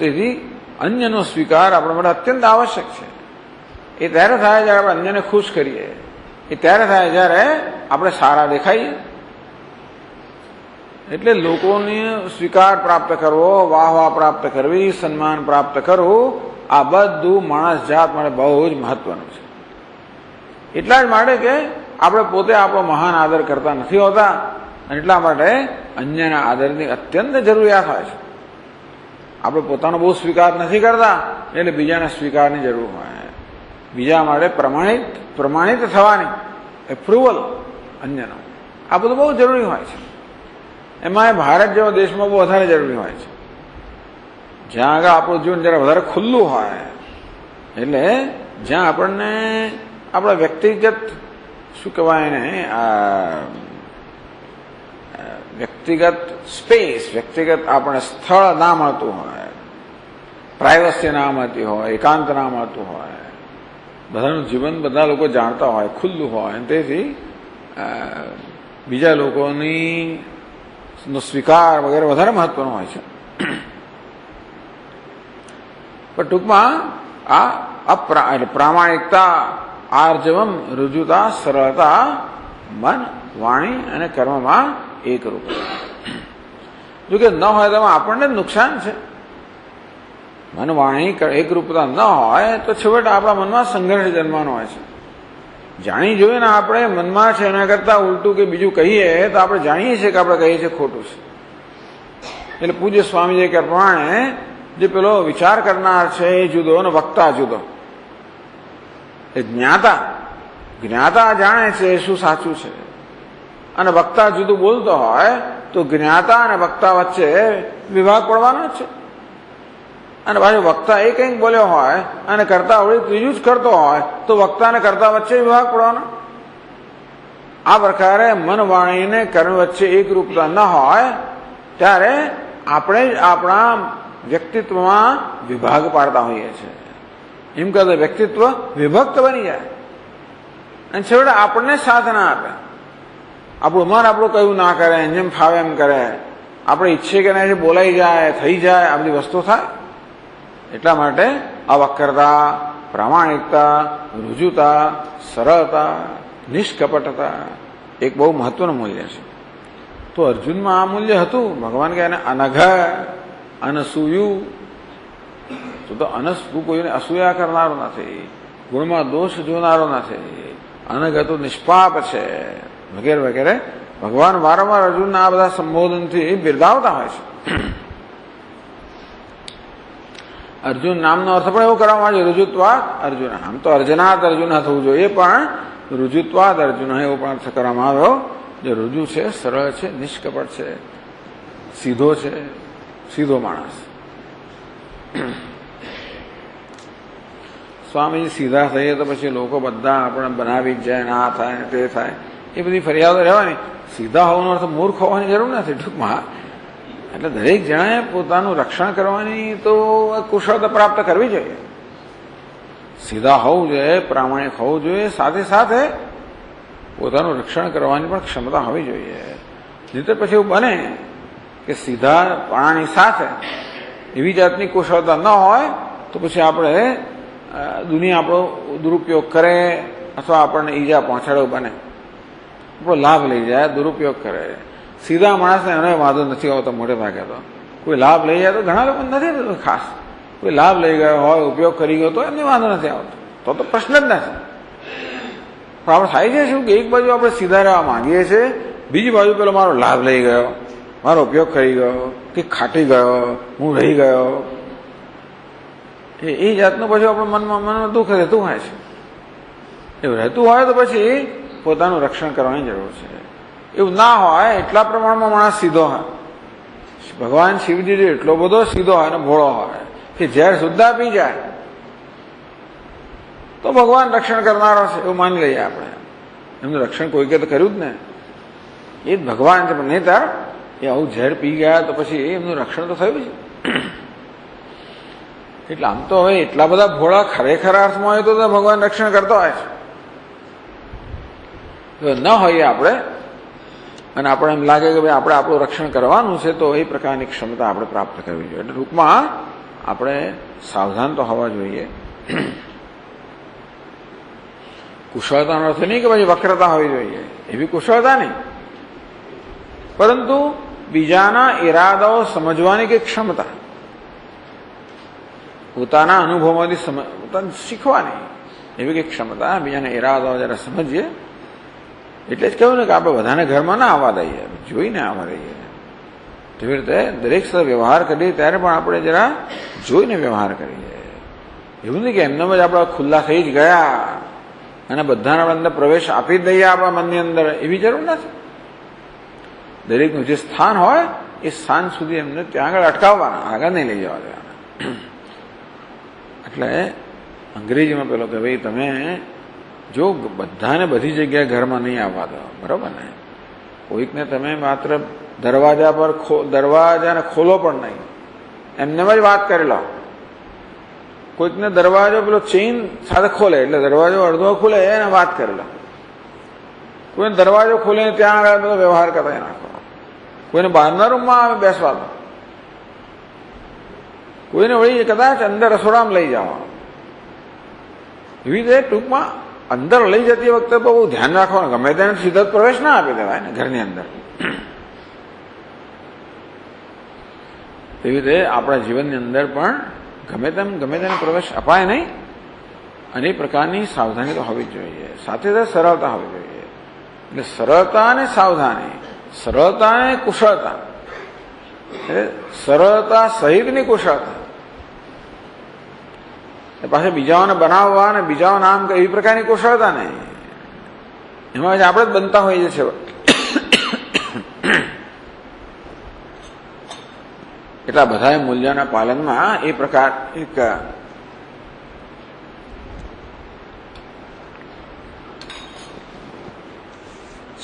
તેથી અન્યનો સ્વીકાર આપણા માટે અત્યંત આવશ્યક છે. એ ત્યારે થાય જ્યારે આપણે અન્યને ખુશ કરીએ, એ ત્યારે થાય જ્યારે આપણે સારા દેખાઈએ. એટલે લોકોને સ્વીકાર પ્રાપ્ત કરવો, વાહ પ્રાપ્ત કરવી, સન્માન પ્રાપ્ત કરવું, આ બધું માણસ જાત માટે બહુ જ મહત્વનું છે. એટલા જ માટે કે આપણે પોતે આપણો મહાન આદર કરતા નથી હોતા અને એટલા માટે અન્યના આદરની અત્યંત જરૂરિયાત હોય છે. આપણે પોતાનો બહુ સ્વીકાર નથી કરતા એટલે બીજાના સ્વીકારની જરૂર હોય. બીજા માટે પ્રમાણિત થવાની એપ્રુવલ અન્યનો, આ બધું બહુ જરૂરી હોય છે. એમાં ભારત જેવા દેશમાં બહુ વધારે જરૂરી હોય છે, જ્યાં આગળ આપણું જીવન જરા વધારે ખુલ્લું હોય. એટલે જ્યાં આપણને આપણા વ્યક્તિગત શું કહેવાય ને, વ્યક્તિગત સ્પેસ, વ્યક્તિગત આપણે સ્થળ ના મળતું હોય, પ્રાઇવસી ના મળતી હોય, એકાંત ના મળતું હોય, બધાનું જીવન બધા લોકો જાણતા હોય, ખુલ્લું હોય. તેથી બીજા લોકોની સ્વીકાર વગેરે વધારે મહત્વનો હોય છે. પણ ટૂંકમાં આ પ્રામાણિકતા, આર્જવમ, રુજુતા, સરળતા, મન, વાણી અને કર્મમાં એક રૂપતા. જો કે ન હોય તો આપણને જ નુકસાન છે. મન, વાણી એક રૂપતા ન હોય તો છેવટે આપણા મનમાં સંઘર્ષ જન્મવાનો હોય છે. જાણી જોઈને આપણે મનમાં છે એના કરતા ઉલટું કે બીજું કહીએ તો આપણે જાણીએ છીએ કે આપણે કહીએ છીએ ખોટું છે. એટલે પૂજ્ય સ્વામીજી કે પ્રમાણે જે પેલો વિચાર કરનાર છે એ જુદો અને વક્તા જુદો. એ જ્ઞાતા જાણે છે શું સાચું છે અને વક્તા જુદું બોલતો હોય તો જ્ઞાતા અને વક્તા વચ્ચે વિભાગ પડવાનો જ છે. અને પાછું વક્તા એ કંઈક બોલ્યો હોય અને કરતા વળી ત્રીજું જ કરતો હોય તો વક્તા અને કરતા વચ્ચે વિભાગ પડવાનો. આ પ્રકારે મન, વાણી અને કર્મ વચ્ચે એક રૂપતા ન હોય ત્યારે આપણે જ આપણા વ્યક્તિત્વમાં વિભાગ પાડતા હોઈએ છીએ. એમ કરતા વ્યક્તિત્વ વિભક્ત બની જાય અને છેવટે આપણને સાથ ના આપે. આપણું મન આપણું કયું ના કરે, જેમ ફાવે એમ કરે, આપણે ઈચ્છે કે નહીં બોલાઈ જાય, થઈ જાય, આ બધી વસ્તુ થાય. એટલા માટે અવક્રતા, પ્રામાણિકતા, રુજુતા, સરળતા, નિષ્કપટતા એક બહુ મહત્વનું મૂલ્ય છે. તો અર્જુનમાં આ મૂલ્ય હતું. ભગવાન કહે અનઘ અનસૂયુ. તો અનસુ કોઈને અસૂયા કરનારો નથી, ગુણમાં દોષ જોનારો નથી, અનઘ તો નિષ્પાપ છે વગેરે વગેરે. ભગવાન વારંવાર અર્જુનના આ બધા સંબોધનથી બિરદાવતા હોય છે. અર્જુન નામનો અર્થ પણ એવો કરવામાં આવે છે રુજુત્વાદ અર્જુન. આમ તો અર્જુનાત અર્જુન થવું જોઈએ, પણ રુજુત્વાદ અર્જુન એવો પણ અર્થ કરવામાં આવ્યો. જે રુજુ છે, સરળ છે, નિષ્કપટ છે, સીધો છે, સીધો માણસ. સ્વામી સીધા થઈએ તો પછી લોકો બધા આપણે બનાવી જ જાય, આ થાય તે થાય, એ બધી ફરિયાદો રહેવાની. સીધા હોવાનો અર્થ મૂર્ખ હોવાની જરૂર નથી ટૂંકમાં. એટલે દરેક જણાએ પોતાનું રક્ષણ કરવાની તો કુશળતા પ્રાપ્ત કરવી જોઈએ. સીધા હોવું જોઈએ, પ્રામાણિક હોવું જોઈએ, સાથે સાથે પોતાનું રક્ષણ કરવાની પણ ક્ષમતા હોવી જોઈએ. નહીં તો પછી એવું બને કે સીધા પાણાની સાથે એવી જાતની કુશળતા ન હોય તો પછી આપણે દુનિયા આપણો દુરુપયોગ કરે અથવા આપણને ઈજા પહોંચાડો બને, આપણો લાભ લઈ જાય, દુરુપયોગ કરે. સીધા માણસને એનો વાંધો નથી આવતો. મોટે ભાગે તો કોઈ લાભ લઈ જાય તો ઘણા લોકો નથી, ખાસ કોઈ લાભ લઈ ગયો હોય, ઉપયોગ કરી ગયો તો એમને વાંધો નથી આવતો, તો પ્રશ્ન જ નથી. પણ આપણે થાય છે શું કે એક બાજુ આપણે સીધા રહેવા માંગીએ છીએ, બીજી બાજુ પેલો મારો લાભ લઈ ગયો, મારો ઉપયોગ કરી ગયો, કે ખાટી ગયો, હું રહી ગયો, એ જાતનું પછી આપણે મનમાં દુઃખ રહેતું હોય છે. એવું રહેતું હોય તો પછી પોતાનું રક્ષણ કરવાની જરૂર છે. એવું ના હોય, એટલા પ્રમાણમાં માણસ સીધો હોય, ભગવાન શિવજી એટલો બધો સીધો હોય અને ભોળો હોય કે ઝેર સુદ્ધા પી જાય તો ભગવાન રક્ષણ કરનારો છે એવું માની લઈએ આપણે. એમનું રક્ષણ કોઈકે તો કર્યું જ ને, એ જ ભગવાન છે. પણ નહીં તાર એ આવું ઝેર પી ગયા તો પછી એમનું રક્ષણ તો થયું છે. એટલે આમ તો હવે એટલા બધા ભોળા ખરેખર અર્થમાં હોય તો ભગવાન રક્ષણ કરતો હોય છે. જો ન હોઈએ આપણે અને આપણે એમ લાગે કે ભાઈ આપણે આપણું રક્ષણ કરવાનું છે તો એ પ્રકારની ક્ષમતા આપણે પ્રાપ્ત કરવી જોઈએ. એટલે ટૂંકમાં આપણે સાવધાન તો હોવા જોઈએ. કુશળતાનો અર્થ નહીં કે પછી વક્રતા હોવી જોઈએ, એવી કુશળતા નહીં, પરંતુ બીજાના ઈરાદાઓ સમજવાની કે ક્ષમતા, પોતાના અનુભવોથી શીખવાની એવી કંઈક ક્ષમતા. બીજાના ઈરાદાઓ જરા સમજીએ. એટલે જ કહ્યું ને કે આપણે બધાને ઘરમાં ના આવવા દઈએ, જોઈને આવવા દઈએ. તેવી રીતે દરેક સાથે વ્યવહાર કરીએ ત્યારે પણ આપણે જરા જોઈને વ્યવહાર કરીએ. એવું નહીં કે એમને જ આપણે ખુલ્લા થઈ જ ગયા અને બધાને આપણે અંદર પ્રવેશ આપી જ દઈએ આપણા મનની અંદર, એવી જરૂર નથી. દરેકનું જે સ્થાન હોય એ સ્થાન સુધી એમને ત્યાં આગળ અટકાવવાના, આગળ નહીં લઈ જવા દેવાના. એટલે અંગ્રેજીમાં પેલો કે ભાઈ તમે જો બધાને બધી જગ્યાએ ઘરમાં નહીં આવવા દો, બરોબર ને, કોઈકને તમે માત્ર દરવાજાને ખોલો પણ નહીં, એમને જ વાત કરી લો. કોઈકને દરવાજો પેલો ચેઇન સાથે ખોલે એટલે દરવાજો અડધો ખુલે એને વાત કરી લો. કોઈને દરવાજો ખોલે ત્યાં આગળ બધો વ્યવહાર કરતા નાખો. કોઈને બહારના રૂમમાં બેસવા દો. કોઈને વળી કદાચ અંદર રસોડામાં લઈ જાઓ. એવી રીતે ટૂંકમાં અંદર લઈ જતી વખતે બહુ ધ્યાન રાખવાનું. ગમે તેને સીધો પ્રવેશ ના આપી દેવાય ને ઘરની અંદર. એવી રીતે આપણા જીવનની અંદર પણ ગમે તેને પ્રવેશ અપાય નહીં. અને એ પ્રકારની સાવધાની તો હોવી જ જોઈએ. સાથે સાથે સરળતા હોવી જોઈએ. એટલે સરળતા અને સાવધાની, સરળતા અને કુશળતા, સરળતા સહિતની કુશળતા. પાછા બીજાઓને બનાવવા અને બીજાઓ નામ એવી પ્રકારની કુશળતા નહીં. એમાં આપણે જ બનતા હોઈએ છીએ. એટલા બધા મૂલ્યોના પાલનમાં એ પ્રકાર એક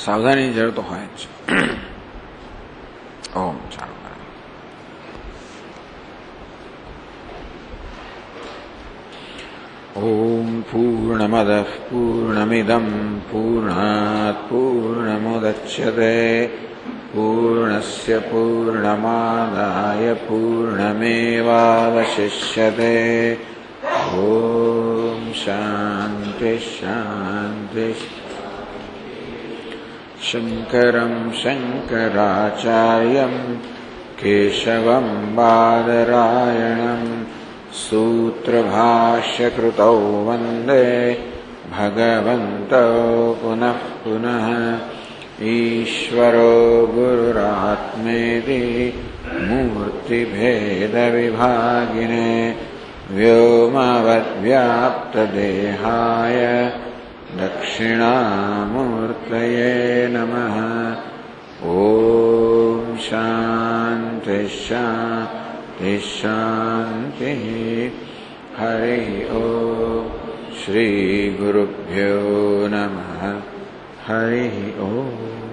સાવધાની જરૂર તો હોય જ. ઓમ ચાલો. ओम पूर्णमदः पूर्णमिदं पूर्णात् पूर्णमुदच्यते पूर्णस्य पूर्णमादाय पूर्णमेवावशिष्यते। ओम शांति शांति। शंकरं शंकराचार्यं केशवं बादरायणं सूत्रभाष्यकृतौ वन्दे भगवन्तौ पुनः पुनः। ईश्वरो गुरुरात्मेति मूर्तिभेदविभागिने व्योमवद्व्याप्तदेहाय दक्षिणामूर्तये नमः। ओम शांति शांति शांति। हरि ओम। श्री गुरुभ्यो नमः। हरि ओम।